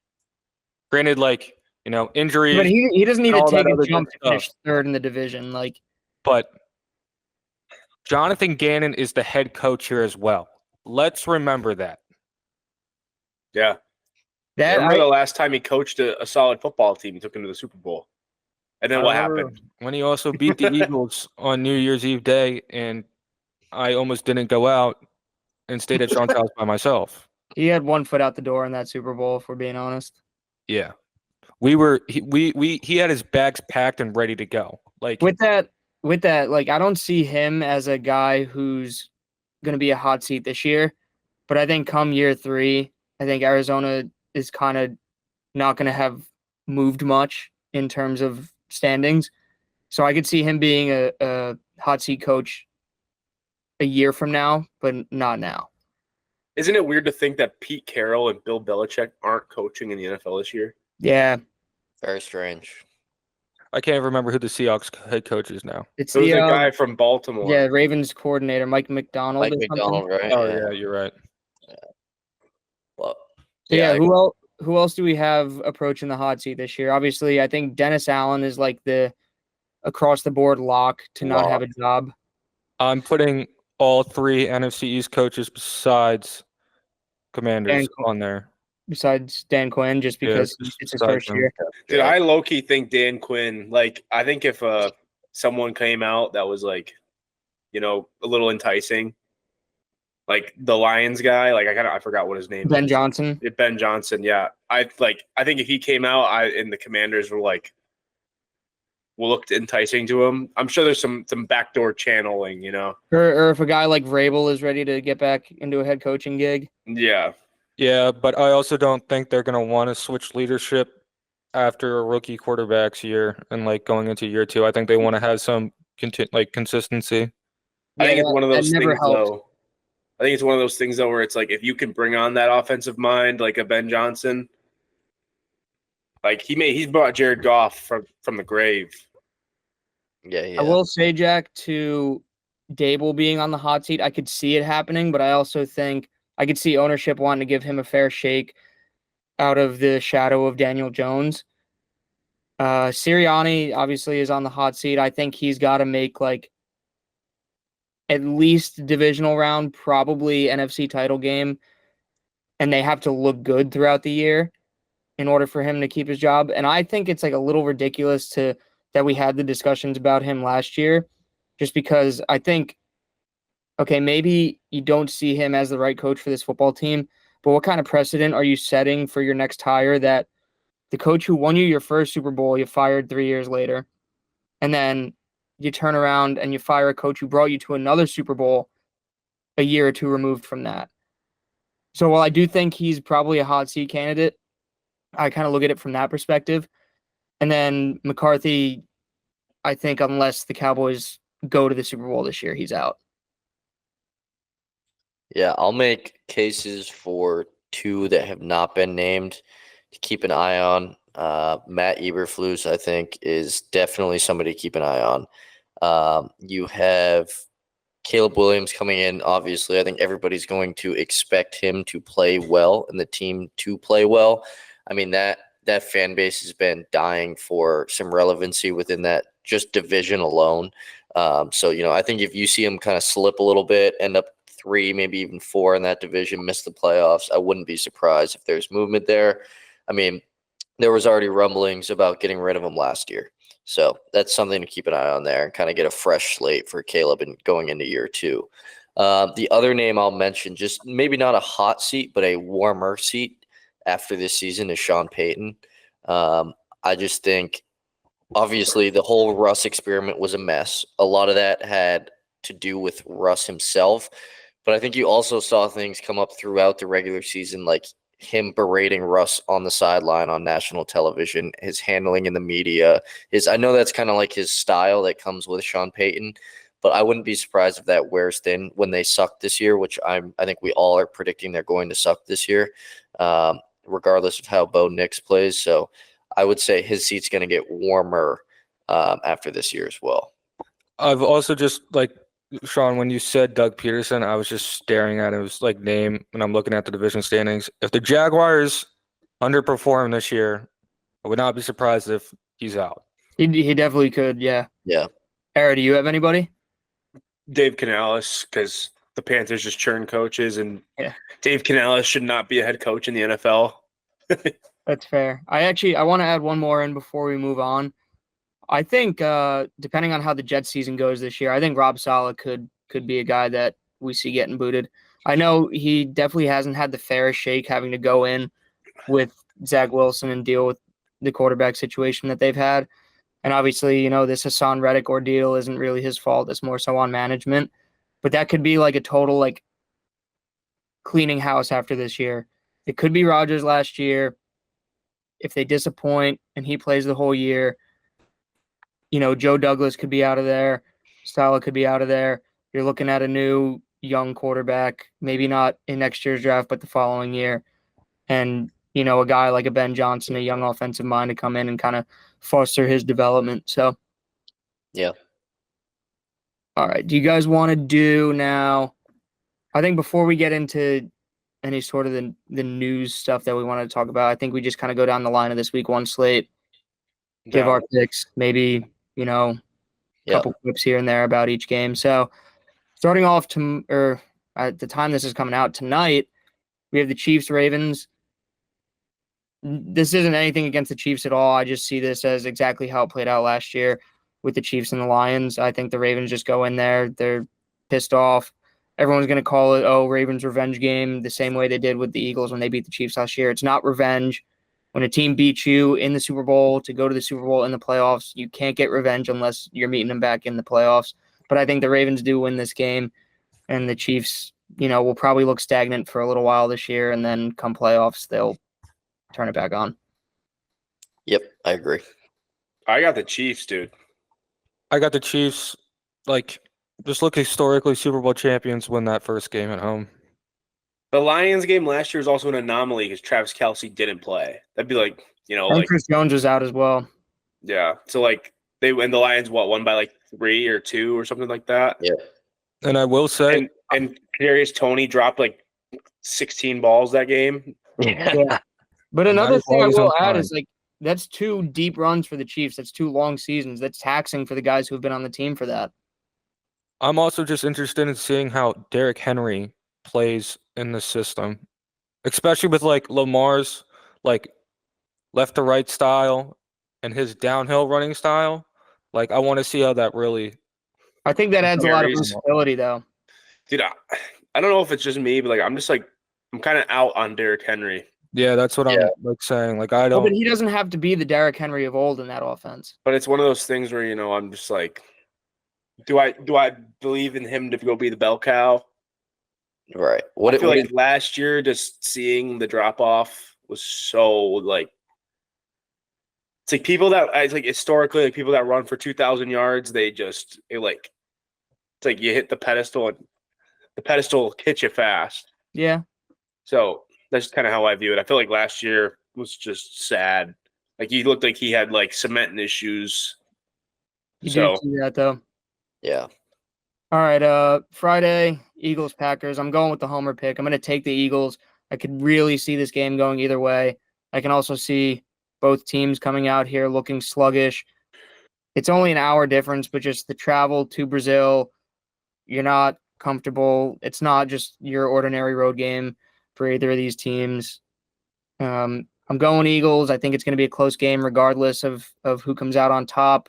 Granted, like, you know, injuries. But he doesn't need to take a jump to finish 3rd in the division. But Jonathan Gannon is the head coach here as well. Let's remember that. Yeah. Remember the last time he coached a solid football team, he took him to the Super Bowl. And then what happened? When he also beat the Eagles on New Year's Eve day, and I almost didn't go out and stayed at Sean's house by myself. He had 1 foot out the door in that Super Bowl, if we're being honest. Yeah. He had his bags packed and ready to go. Like with that, like I don't see him as a guy who's going to be a hot seat this year, but I think come year 3, I think Arizona is kind of not going to have moved much in terms of standings. So I could see him being a hot seat coach a year from now, but not now. Isn't it weird to think that Pete Carroll and Bill Belichick aren't coaching in the NFL this year? Yeah, Very strange. I can't remember who the Seahawks head coach is now. it's It was the a guy from Baltimore. yeah Ravens coordinator Mike McDonald. Mike or something. McDonald, right? Oh yeah, you're right. Well, So yeah, who else do we have approaching the hot seat this year? Obviously, I think Dennis Allen is like the across the board lock to not have a job. I'm putting all 3 NFC East coaches besides Commanders on there. Besides Dan Quinn, just because just it's his besides first him. year. Dude, I low-key think Dan Quinn, like, I think if someone came out that was, like, you know, a little enticing, like the Lions guy, like, I forgot what his name Ben is. Johnson. Ben Johnson, yeah. I think if he came out and the Commanders were, like, looked enticing to him, I'm sure there's some backdoor channeling, you know? Or if a guy like Vrabel is ready to get back into a head coaching gig. Yeah. Yeah, but I also don't think they're going to want to switch leadership after a rookie quarterback's year and like going into year 2. I think they want to have some consistency. I think it's one of those never things, helped. though. I think it's one of those things, though, where it's like if you can bring on that offensive mind, like a Ben Johnson, like he's brought Jared Goff from the grave. Yeah. I will say, Jack, to Dable being on the hot seat, I could see it happening, but I also think I could see ownership wanting to give him a fair shake out of the shadow of Daniel Jones. Sirianni obviously is on the hot seat. I think he's got to make like at least divisional round, probably NFC title game, and they have to look good throughout the year in order for him to keep his job. And I think it's like a little ridiculous that we had the discussions about him last year, just because I think, okay, maybe you don't see him as the right coach for this football team, but what kind of precedent are you setting for your next hire that the coach who won you your first Super Bowl, you fired 3 years later, and then you turn around and you fire a coach who brought you to another Super Bowl a year or two removed from that. So while I do think he's probably a hot seat candidate, I kind of look at it from that perspective. And then McCarthy, I think unless the Cowboys go to the Super Bowl this year, he's out. Yeah, I'll make cases for 2 that have not been named to keep an eye on. Matt Eberflus, I think, is definitely somebody to keep an eye on. You have Caleb Williams coming in. Obviously, I think everybody's going to expect him to play well and the team to play well. I mean, that fan base has been dying for some relevancy within that just division alone. So, I think if you see him kind of slip a little bit, end up 3, maybe even 4 in that division, miss the playoffs, I wouldn't be surprised if there's movement there. I mean, there was already rumblings about getting rid of him last year. So that's something to keep an eye on there and kind of get a fresh slate for Caleb and going into year 2. The other name I'll mention, just maybe not a hot seat, but a warmer seat after this season is Sean Payton. I just think, obviously, the whole Russ experiment was a mess. A lot of that had to do with Russ himself. But I think you also saw things come up throughout the regular season, like him berating Russ on the sideline on national television, his handling in the media. I know that's kind of like his style that comes with Sean Payton, but I wouldn't be surprised if that wears thin when they suck this year, which I think we all are predicting they're going to suck this year, regardless of how Bo Nix plays. So I would say his seat's going to get warmer after this year as well. I've also just Sean, when you said Doug Peterson, I was just staring at his name and I'm looking at the division standings. If the Jaguars underperform this year, I would not be surprised if he's out. He definitely could, yeah. Yeah. Era, do you have anybody? Dave Canales, because the Panthers just churn coaches, and Dave Canales should not be a head coach in the NFL. That's fair. I want to add one more in before we move on. I think depending on how the Jets season goes this year, I think Rob Saleh could be a guy that we see getting booted. I know he definitely hasn't had the fairest shake having to go in with Zach Wilson and deal with the quarterback situation that they've had. And obviously, this Hassan Reddick ordeal isn't really his fault. It's more so on management. But that could be like a total cleaning house after this year. It could be Rodgers last year. If they disappoint and he plays the whole year, Joe Douglas could be out of there. Saleh could be out of there. You're looking at a new young quarterback, maybe not in next year's draft, but the following year. And, you know, a guy like a Ben Johnson, a young offensive mind to come in and kind of foster his development. So, Yeah. all right. Do you guys want to do now? I think before we get into any sort of the news stuff that we wanted to talk about, I think we just kind of go down the line of this week one slate, give our picks, maybe, you know, a Yeah. couple clips here and there about each game. So starting off at the time this is coming out tonight, we have the Chiefs Ravens. This isn't anything against the Chiefs at all. I just see this as exactly how it played out last year with the Chiefs and the Lions. I think the Ravens just go in there. They're pissed off. Everyone's going to call it, oh, Ravens revenge game, the same way they did with the Eagles when they beat the Chiefs last year. It's not revenge. When a team beats you in the Super Bowl to go to the Super Bowl in the playoffs, you can't get revenge unless you're meeting them back in the playoffs. But I think the Ravens do win this game, and the Chiefs, you know, will probably look stagnant for a little while this year, and then come playoffs, they'll turn it back on. Yep, I agree. I got the Chiefs, dude. I got the Chiefs. Like, just look historically, Super Bowl champions win that first game at home. The Lions game last year was also an anomaly because Travis Kelce didn't play. That'd be like, you know, And like Chris Jones was out as well. yeah. So like the Lions won by like 3 or 2 or something like that. Yeah. And I will say, And Kadarius Toney dropped like 16 balls that game. Yeah. But And another that is thing I always will on add time. is like that's 2 deep runs for the Chiefs. That's 2 long seasons. That's taxing for the guys who have been on the team for that. I'm also just interested in seeing how Derrick Henry plays in the system, especially with like Lamar's like left to right style and his downhill running style. Like, I want to see how that really. I think that adds a lot of Carries. versatility, though. Dude, I don't know if it's just me, but like I'm kind of out on Derrick Henry. Yeah, that's what I'm Yeah. like saying. Like, I Well, don't. but he doesn't have to be the Derrick Henry of old in that offense. But it's one of those things where, you know, I'm just like, do I believe in him to go be the bell cow? Right. I feel like last year just seeing the drop off was so like it's like people that it's like historically like people that run for 2,000 yards, it's like you hit the pedestal and the pedestal hits you fast. Yeah. So that's kind of how I view it. I feel like last year was just sad. Like he looked like he had like cement in his shoes. You So do see that, though. Yeah. All right, Friday, Eagles Packers. I'm going with the homer pick. I'm going to take the Eagles. I could really see this game going either way. I can also see both teams coming out here looking sluggish. It's only an hour difference, but just the travel to Brazil, you're not comfortable. It's not just your ordinary road game for either of these teams. I'm going Eagles. I think it's going to be a close game regardless of who comes out on top.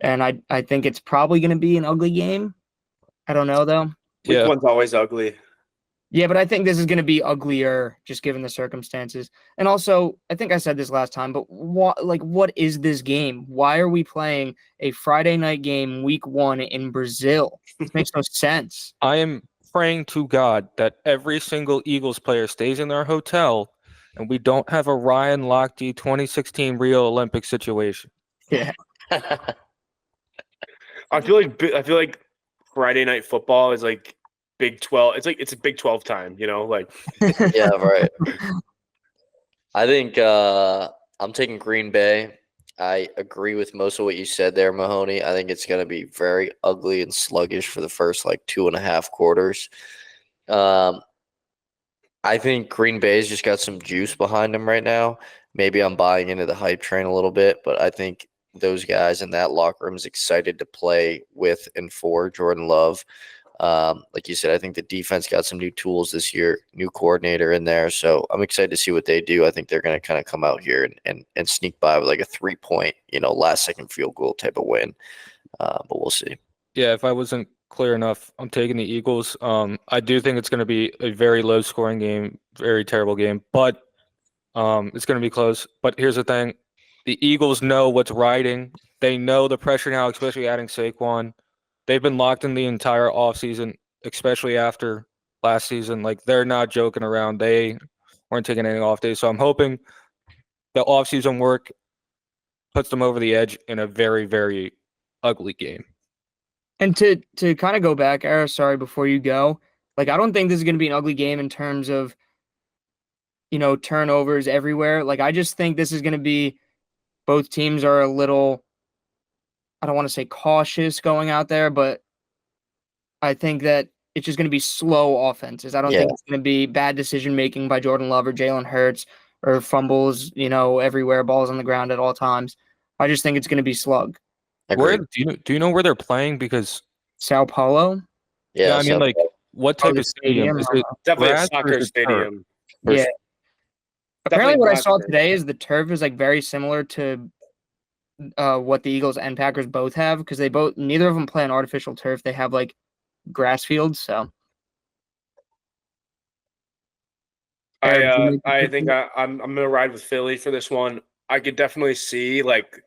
And I think it's probably going to be an ugly game. I don't know, though. week Yeah. one's always ugly. Yeah, but I think this is going to be uglier just given the circumstances. And also, I think I said this last time, but what is this game? Why are we playing a Friday night game week 1 in Brazil? It makes no sense. I am praying to God that every single Eagles player stays in their hotel and we don't have a Ryan Lochte 2016 Rio Olympic situation. Yeah. I feel like Friday night football is like Big 12. It's a Big 12 time, you know, like Yeah, right. I think I'm taking Green Bay. I agree with most of what you said there, Mahoney. I think it's going to be very ugly and sluggish for the first like 2.5 quarters. I think Green Bay's just got some juice behind them right now. Maybe I'm buying into the hype train a little bit, but I think those guys in that locker room is excited to play with and for Jordan Love. Like you said, I think the defense got some new tools this year, new coordinator in there. So I'm excited to see what they do. I think they're going to kind of come out here and sneak by with like a 3-point, last second field goal type of win. But we'll see. Yeah, if I wasn't clear enough, I'm taking the Eagles. I do think it's going to be a very low scoring game, very terrible game, but it's going to be close. But here's the thing. The Eagles know what's riding. They know the pressure now, especially adding Saquon. They've been locked in the entire offseason, especially after last season. Like, they're not joking around. They weren't taking any off days. So I'm hoping the offseason work puts them over the edge in a very, very ugly game. And to kind of go back, Ara, sorry, before you go, Like, I don't think this is going to be an ugly game in terms of, turnovers everywhere. Like, I just think this is going to be both teams are a little, I don't want to say cautious going out there, but I think that it's just going to be slow offenses. I don't Yeah. think it's going to be bad decision making by Jordan Love or Jalen Hurts or fumbles, everywhere, balls on the ground at all times. I just think it's going to be slug. Agreed. Do you know where they're playing? Because Sao Paulo? yeah, I so mean, like, what type the of stadium stadium? is it? Definitely a Grass or soccer is it turf? stadium. Yeah. Apparently, Definitely what I grass saw turf. today is the turf is like very similar to what the Eagles and Packers both have because neither of them play on artificial turf. They have like grass fields. So Eric, do you make the I pick? think I'm gonna ride with Philly for this one. I could definitely see like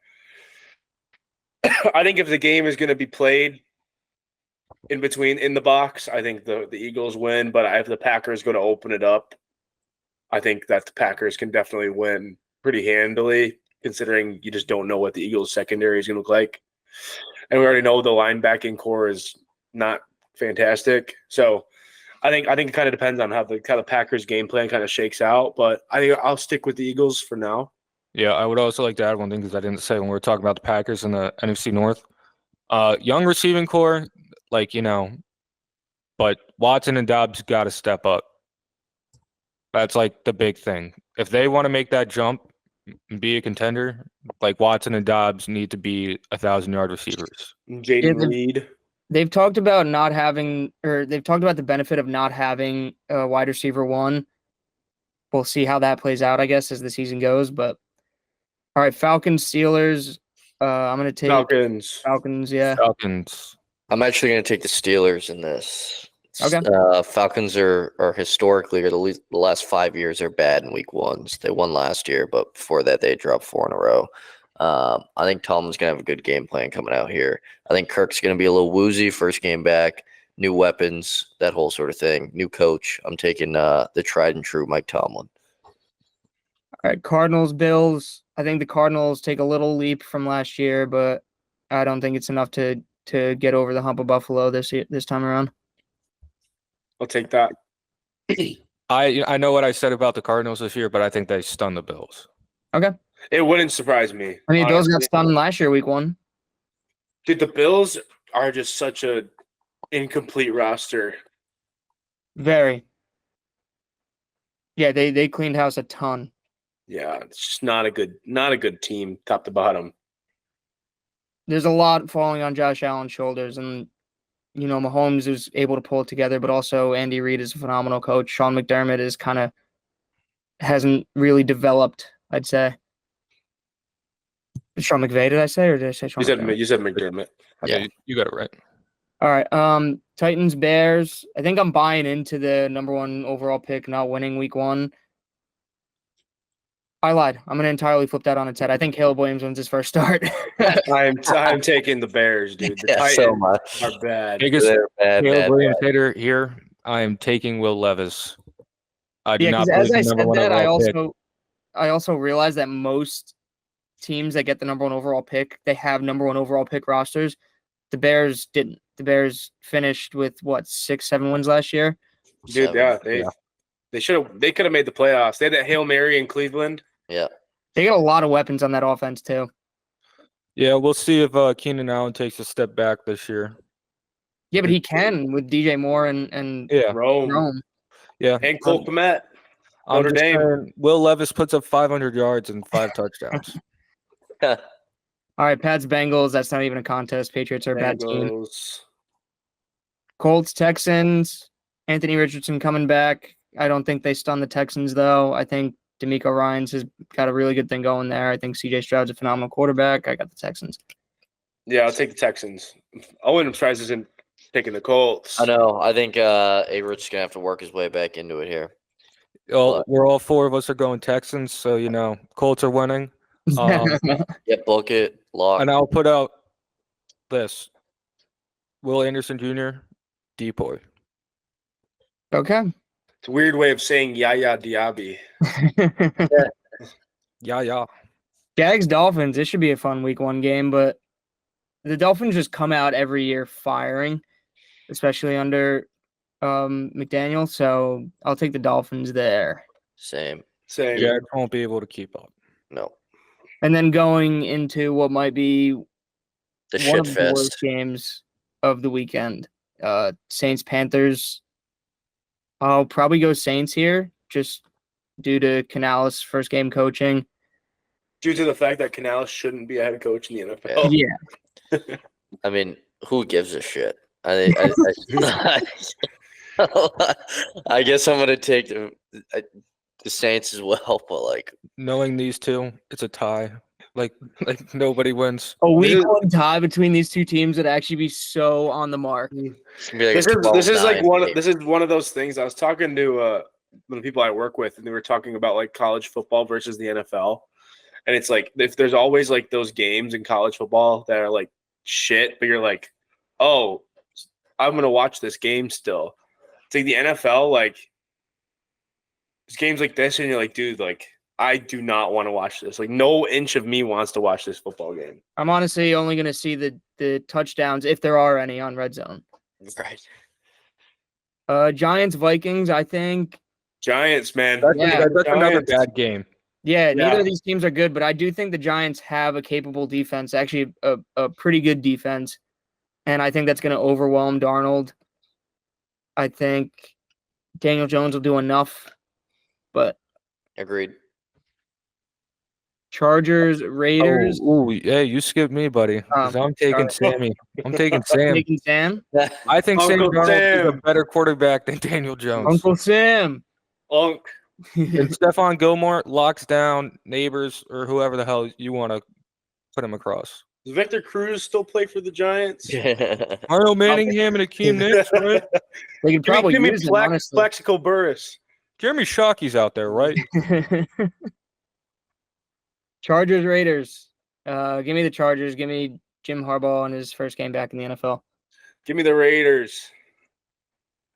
I think if the game is gonna be played in between in the box, I think the Eagles win. But if the Packers going to open it up, I think that the Packers can definitely win pretty handily, considering you just don't know what the Eagles secondary is going to look like, and we already know the linebacking core is not fantastic. So I think it kind of depends on how the Packers game plan kind of shakes out. But I think I'll stick with the Eagles for now. Yeah, I would also like to add one thing because I didn't say when we were talking about the Packers and the NFC North. Young receiving core, like, but Watson and Dobbs got to step up. That's like the big thing. If they want to make that jump and be a contender, like Watson and Dobbs need to be 1,000-yard receivers. Jaden Reed. They've talked about not having, or they've talked about the benefit of not having a wide receiver one. We'll see how that plays out, I guess, as the season goes. But all right, Falcons, Steelers. I'm gonna take Falcons. Yeah. Falcons. I'm actually going to take the Steelers in this. Okay. Falcons are historically, or the last 5 years, are bad in week ones. They won last year, but before that, they dropped 4 in a row. I think Tomlin's going to have a good game plan coming out here. I think Kirk's going to be a little woozy first game back, new weapons, that whole sort of thing, new coach. I'm taking the tried and true Mike Tomlin. All right, Cardinals, Bills. I think the Cardinals take a little leap from last year, but I don't think it's enough to get over the hump of Buffalo this time around. I'll take that. I know what I said about the Cardinals this year, but I think they stun the Bills. Okay. It wouldn't surprise me. I mean, Bills got honestly. stunned last year, week 1. Dude, the Bills are just such a incomplete roster. Very. Yeah, they cleaned house a ton. Yeah, it's just not a good team, top to bottom. There's a lot falling on Josh Allen's shoulders, and Mahomes is able to pull it together, but also Andy Reid is a phenomenal coach. Sean McDermott is hasn't really developed, I'd say. Sean McVay, did I say, or did I say Sean McDermott? You said McDermott. Okay, you got it right. All right. Titans, Bears. I think I'm buying into the number 1 overall pick not winning week 1. I lied. I'm going to entirely flip that on its head. I think Caleb Williams wins his first start. I'm taking the Bears, dude. The Titans so much. are bad. Biggest They're bad, Caleb bad, Williams bad. hater here. I am taking Will Levis. I do Yeah, not because believe as I the number said 1 that, overall pick. I also realized that most teams that get the number 1 overall pick, they have number 1 overall pick rosters. The Bears didn't. The Bears finished with 6-7 wins last year. Dude, they could have made the playoffs. They had that Hail Mary in Cleveland. Yeah. They got a lot of weapons on that offense too. Yeah, we'll see if Keenan Allen takes a step back this year. Yeah, but he can with DJ Moore and Yeah, Rome. yeah. And Cole Kmet. I'm Notre just Dame. saying, Will Levis puts up 500 yards and 5 touchdowns. All right, Pats, Bengals. That's not even a contest. Patriots are a bad team. Bengals. Colts, Texans. Anthony Richardson coming back. I don't think they stun the Texans, though. I think D'Amico Ryans has got a really good thing going there. I think CJ Stroud's a phenomenal quarterback. I got the Texans. Yeah, I'll take the Texans. Owen tries isn't taking the Colts. I know. I think A-Rich's going to have to work his way back into it here. We're all 4 of us are going Texans, so Colts are winning. Yeah, book it, lock. And I'll put out this: Will Anderson Jr. Depoy. Okay. It's a weird way of saying Yaya Diaby. Yeah. Jags, Dolphins. This should be a fun week 1 game, but the Dolphins just come out every year firing, especially under McDaniel, so I'll take the Dolphins there. Same. Same. Jags won't be able to keep up. No. And then going into what might be The one shit of the worst fest. games of the weekend, Saints Panthers. I'll probably go Saints here, just due to Canales' first game coaching. Due to the fact that Canales shouldn't be a head coach in the NFL. Yeah, I mean, who gives a shit? I I guess I'm gonna take the Saints as well, but like, Knowing these two, it's a tie. Like nobody wins. a week is- one tie between these two teams would actually be so on the mark. it's gonna be like This a is like 12-9 game. this is one of those things. I was talking to the people I work with, and they were talking about like college football versus the NFL. And it's like if there's always like those games in college football that are like shit, but you're like, oh, I'm gonna watch this game still. It's like the NFL, like there's games like this, and you're like, dude, like I do not want to watch this. Like no inch of me wants to watch this football game. I'm honestly only going to see the touchdowns, if there are any, on Red Zone. Right. Giants Vikings, I think. Giants, man. Yeah, That's another Giants. bad game. Yeah, neither Yeah. of these teams are good, but I do think the Giants have a capable defense, actually a pretty good defense, and I think that's going to overwhelm Darnold. I think Daniel Jones will do enough, but Agreed. Chargers, Raiders, Oh, hey, you skipped me, buddy. 'Cause I'm taking sorry. Sammy. I'm taking Sam. taking Sam, I think Sam Uncle Darnold is a Sam. better quarterback than Daniel Jones. Uncle Sam. Unk. And Stephon Gilmore locks down Neighbors or whoever the hell you want to put him across. Does Victor Cruz still play for the Giants? Mario Manningham and Akeem Nicks, right? They could probably give me use him, honestly. Plexico Burris. Jeremy Shockey's out there, right? Chargers, Raiders. Give me the Chargers. Give me Jim Harbaugh on his first game back in the NFL. Give me the Raiders.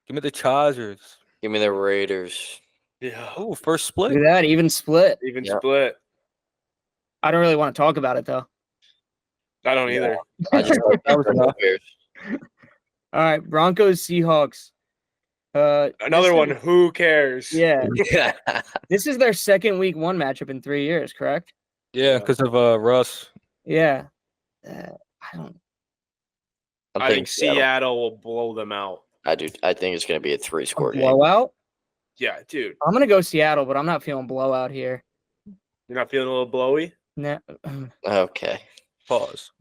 Give me the Chargers. Give me the Raiders. Yeah. Oh, first Look split. at that, even split. Even Yeah. split. I don't really want to talk about it though. I don't either. I just That was enough. Bears. All right, Broncos, Seahawks. Another this one. is- Who cares? Yeah, Yeah. this is their second week one matchup in 3 years, correct? Yeah, because of Russ. Yeah. I don't. I'm I thinking think Seattle will blow them out. I do. I think it's going to be a A 3-score game. blowout. Yeah, dude. I'm gonna go Seattle, but I'm not feeling blowout here. You're not feeling a little blowy? Nah. Okay. Pause.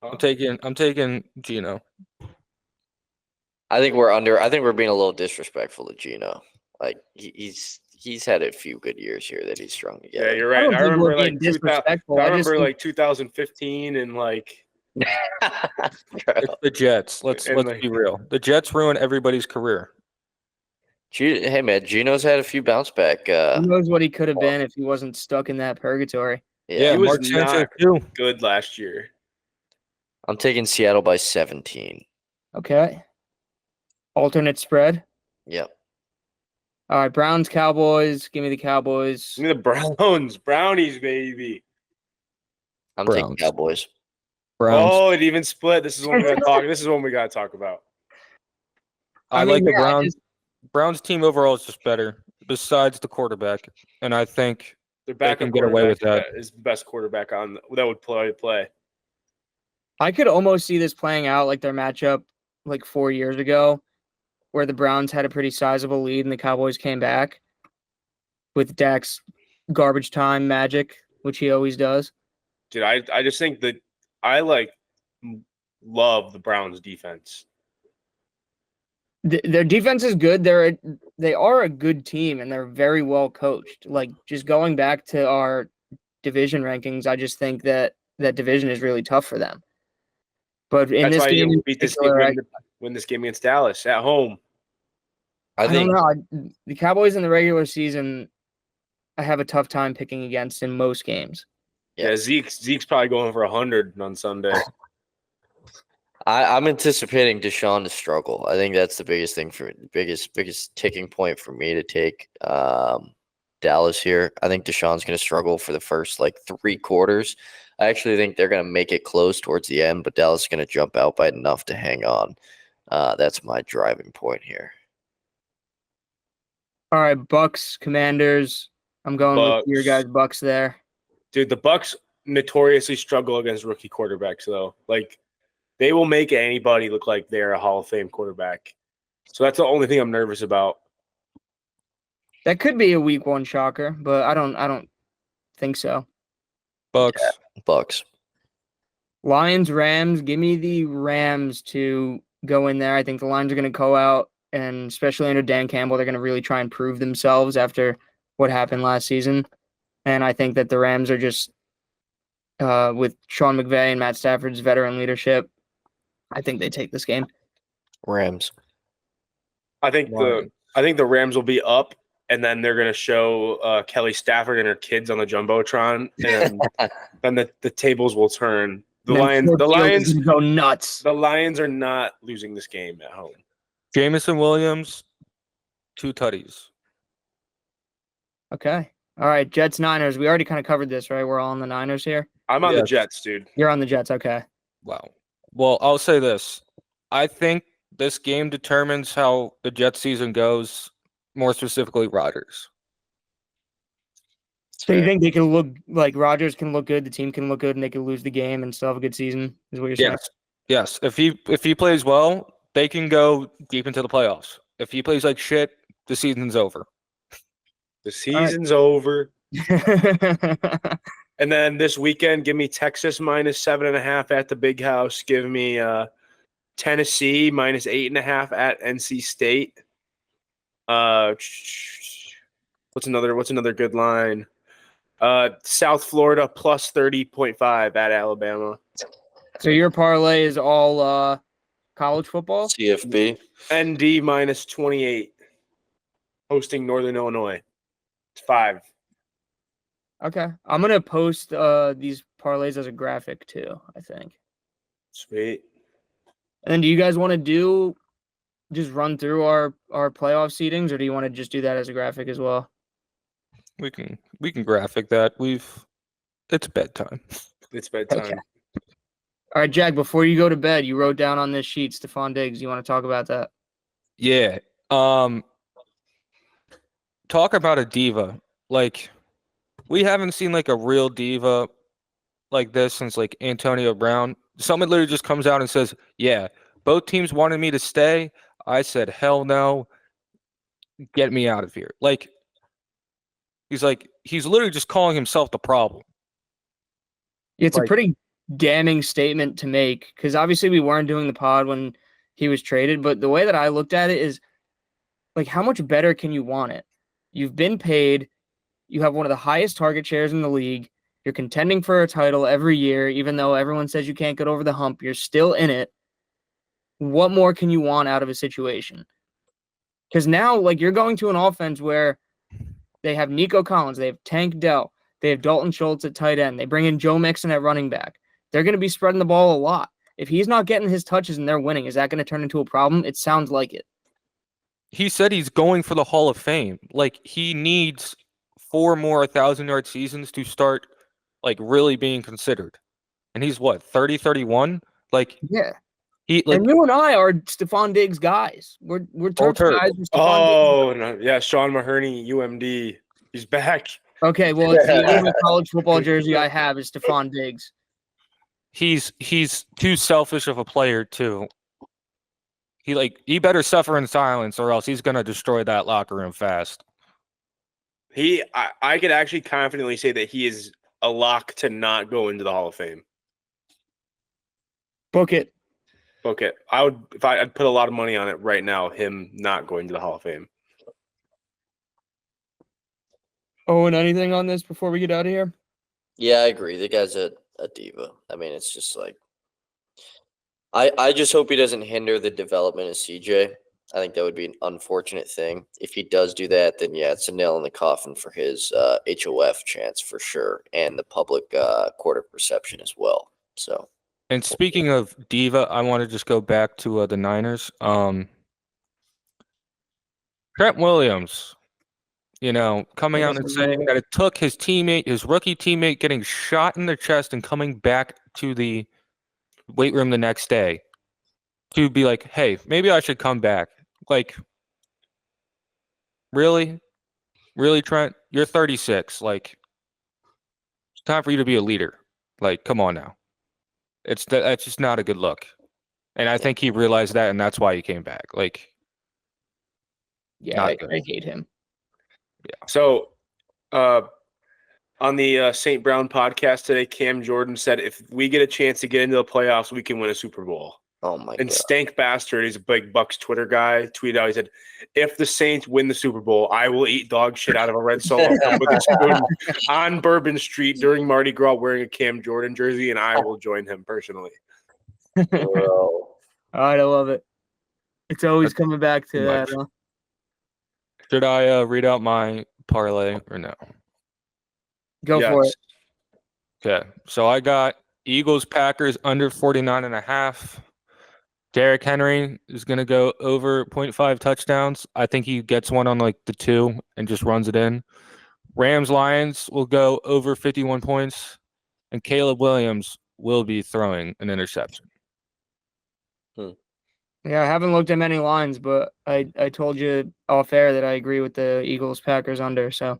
I'm taking Gino. I think we're being a little disrespectful to Gino. Like he's had a few good years here that he's strung Yeah, together. you're I right. don't I think we're remember being like 2000, disrespectful. I I just remember think- like 2015 and like It's the Jets. Let's And like- be real. The Jets ruin everybody's career. Hey man, Gino's had a few bounce back. Who knows what he could have been if he wasn't stuck in that purgatory? Yeah, He was Mark Sanchez not- too. good last year. I'm taking Seattle by 17. Okay. Alternate spread. Yep. All right, Browns, Cowboys. Give me the Cowboys. Give me the Browns, brownies, baby. I'm taking Browns. Cowboys. Browns. Oh, it even split. This is when we got to talk. This is when we got to talk about. I mean, like the yeah, I Browns. just- Browns team overall is just better, besides the quarterback. And I think Their backup can get away with quarterback is the best quarterback on that would play. I could almost see this playing out like their matchup like 4 years ago, where the Browns had a pretty sizable lead and the Cowboys came back with Dak's garbage time magic, which he always does. Dude, I just think that I love the Browns defense. Their defense is good. They are a good team and they're very well coached. Like just going back to our division rankings, I just think that division is really tough for them. But in That's this why game, you in beat this particular, win this game against Dallas at home. I I don't think know. The Cowboys in the regular season, I have a tough time picking against in most games. Yeah, Zeke's probably going for 100 on Sunday. I'm anticipating Deshaun to struggle. I think that's the biggest thing biggest ticking point for me to take Dallas here. I think Deshaun's going to struggle for the first 3 quarters. I actually think they're going to make it close towards the end, but Dallas is going to jump out by enough to hang on. That's my driving point here. All right, Bucks, Commanders. I'm going with your guys' Bucks there. Dude, the Bucks notoriously struggle against rookie quarterbacks, though. Like, they will make anybody look like they're a Hall of Fame quarterback. So that's the only thing I'm nervous about. That could be a week 1 shocker, but I don't think so. Bucks. Yeah, Bucks. Lions, Rams. Give me the Rams to go in there. I think the Lions are going to go out, and especially under Dan Campbell, they're going to really try and prove themselves after what happened last season. And I think that the Rams are just, with Sean McVay and Matt Stafford's veteran leadership, I think they take this game. Rams. I think the Rams will be up, and then they're going to show Kelly Stafford and her kids on the jumbotron, and then the tables will turn. The Lions go nuts. The Lions are not losing this game at home. Jameson Williams, 2 tutties. Okay. All right, Jets, Niners. We already kind of covered this, right? We're all on the Niners here. I'm on the Jets, dude. You're on the Jets. Okay. Wow. Well, I'll say this. I think this game determines how the Jets season goes, more specifically Rodgers. So you think they can look like Rodgers can look good, the team can look good, and they can lose the game and still have a good season, is what you're saying? Yes. If he plays well, they can go deep into the playoffs. If he plays like shit, the season's over. The season's over. And then this weekend, give me Texas minus 7.5 at the Big House. Give me Tennessee minus 8.5 at NC State. What's another good line? South Florida plus 30.5 at Alabama. So your parlay is all college football? CFB. ND minus 28. Hosting Northern Illinois. It's 5. Okay. I'm going to post these parlays as a graphic too, I think. Sweet. And then do you guys want to just run through our playoff seedings, or do you want to just do that as a graphic as well? We can graphic that. It's bedtime. It's bedtime. Okay. All right, Jack, before you go to bed, you wrote down on this sheet Stephon Diggs. You want to talk about that? Yeah. Talk about a diva. Like, we haven't seen like a real diva like this since like Antonio Brown. Someone literally just comes out and says, yeah, both teams wanted me to stay. I said, hell no. Get me out of here. Like, he's literally just calling himself the problem. It's a pretty damning statement to make, because obviously we weren't doing the pod when he was traded, but the way that I looked at it is, like, how much better can you want it? You've been paid. You have one of the highest target shares in the league. You're contending for a title every year, even though everyone says you can't get over the hump. You're still in it. What more can you want out of a situation? Because now, like, you're going to an offense where they have Nico Collins, they have Tank Dell, they have Dalton Schultz at tight end, they bring in Joe Mixon at running back. They're going to be spreading the ball a lot. If he's not getting his touches and they're winning, is that going to turn into a problem? It sounds like it. He said he's going for the Hall of Fame. Like, he needs 4 more 1,000-yard seasons to start, like, really being considered. And he's what, 30, 31? Like, yeah. And you and I are Stephon Diggs guys. We're Terps guys. Oh, no, yeah, Sean Maherney, UMD. He's back. Okay, well, it's the only college football jersey I have is Stephon Diggs. He's too selfish of a player too. He better suffer in silence, or else he's gonna destroy that locker room fast. I could actually confidently say that he is a lock to not go into the Hall of Fame. Book it. I'd put a lot of money on it right now, him not going to the Hall of Fame. Oh, and anything on this before we get out of here? Yeah, I agree. The guy's a diva. I mean, it's just like I just hope he doesn't hinder the development of CJ. I think that would be an unfortunate thing. If he does do that, then yeah, it's a nail in the coffin for his HOF chance for sure, and the public court of perception as well. So. And speaking of diva, I want to just go back to the Niners. Trent Williams, coming out and saying that it took his rookie teammate getting shot in the chest and coming back to the weight room the next day to be like, hey, maybe I should come back. Like, Really? Really, Trent? You're 36. Like, it's time for you to be a leader. Like, come on now. That's just not a good look. And I think he realized that, and that's why he came back. Like, Yeah, not I good. hate him. So, on the St. Brown podcast today, Cam Jordan said, if we get a chance to get into the playoffs, we can win a Super Bowl. Oh my And god. Stank Bastard, he's a big Bucks Twitter guy, tweeted out, he said, if the Saints win the Super Bowl, I will eat dog shit out of a red Solo cup with a spoon on Bourbon Street during Mardi Gras wearing a Cam Jordan jersey, and I will join him personally. Bro. All right, I love it. It's always coming back to too that. much. Huh? Should I read out my parlay or no? Go for it. Okay. So I got Eagles, Packers under 49.5. Derrick Henry is going to go over 0.5 touchdowns. I think he gets one on like the 2 and just runs it in. Rams, Lions will go over 51 points. And Caleb Williams will be throwing an interception. Yeah, I haven't looked at many lines, but I told you off air that I agree with the Eagles Packers under. So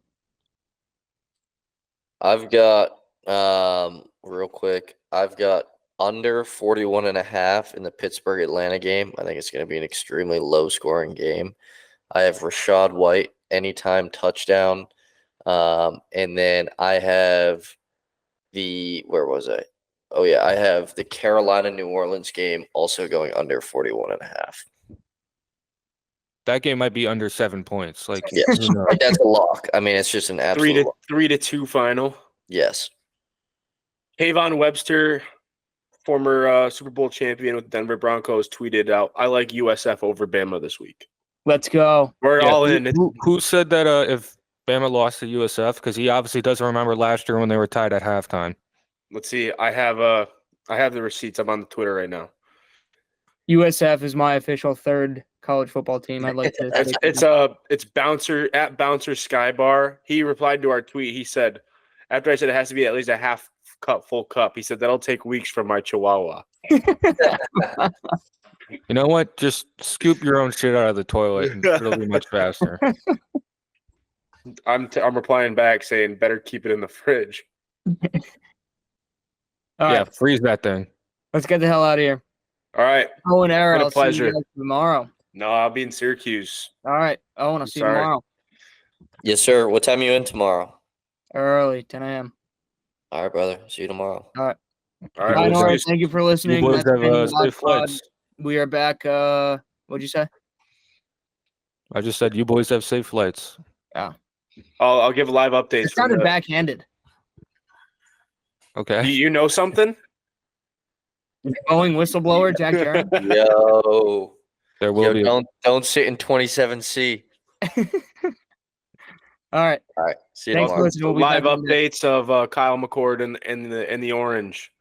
I've got real quick. I've got under 41.5 in the Pittsburgh Atlanta game. I think it's going to be an extremely low scoring game. I have Rashad White anytime touchdown. And then I have where was I? Oh yeah, I have the Carolina New Orleans game also going under 41.5. That game might be under 7 points. Like, Yes, who knows? like that's a lock. I mean, it's just an absolute lock. 3-2 final. Yes. Kayvon Webster, former Super Bowl champion with Denver Broncos, tweeted out, I like USF over Bama this week. let's go. We're Yeah, all in. Who said that if Bama lost to USF? Because he obviously doesn't remember last year when they were tied at halftime. Let's see. I have the receipts. I'm on the Twitter right now. USF is my official third college football team. I'd like to. It's Bouncer at Bouncer Skybar. He replied to our tweet. He said, after I said it has to be at least a half cup, full cup, he said that'll take weeks from my Chihuahua. You know what? Just scoop your own shit out of the toilet and it'll be much faster. I'm replying back saying better keep it in the fridge. All Yeah, right, freeze that thing. let's get the hell out of here. All right. Owen, Era, Been a I'll see you pleasure. guys tomorrow. No, I'll be in Syracuse. All right, Owen, I'll see you Sorry. tomorrow. Yes, sir. What time are you in tomorrow? Early, 10 a.m. All right, brother. See you tomorrow. All right. Bye, boys. Norris. Thank you for listening. You boys That's been have the Live safe flights. Pod. We are back. What'd you say? I just said you boys have safe flights. I'll give live updates. It sounded backhanded. Okay. You know something? Boeing whistleblower, Jack Jeremy. Yo. There will be. Don't sit in 27C. All right. All right. See you Thanks for tomorrow. listening. We'll be Live back Monday. updates of Kyle McCord and the orange.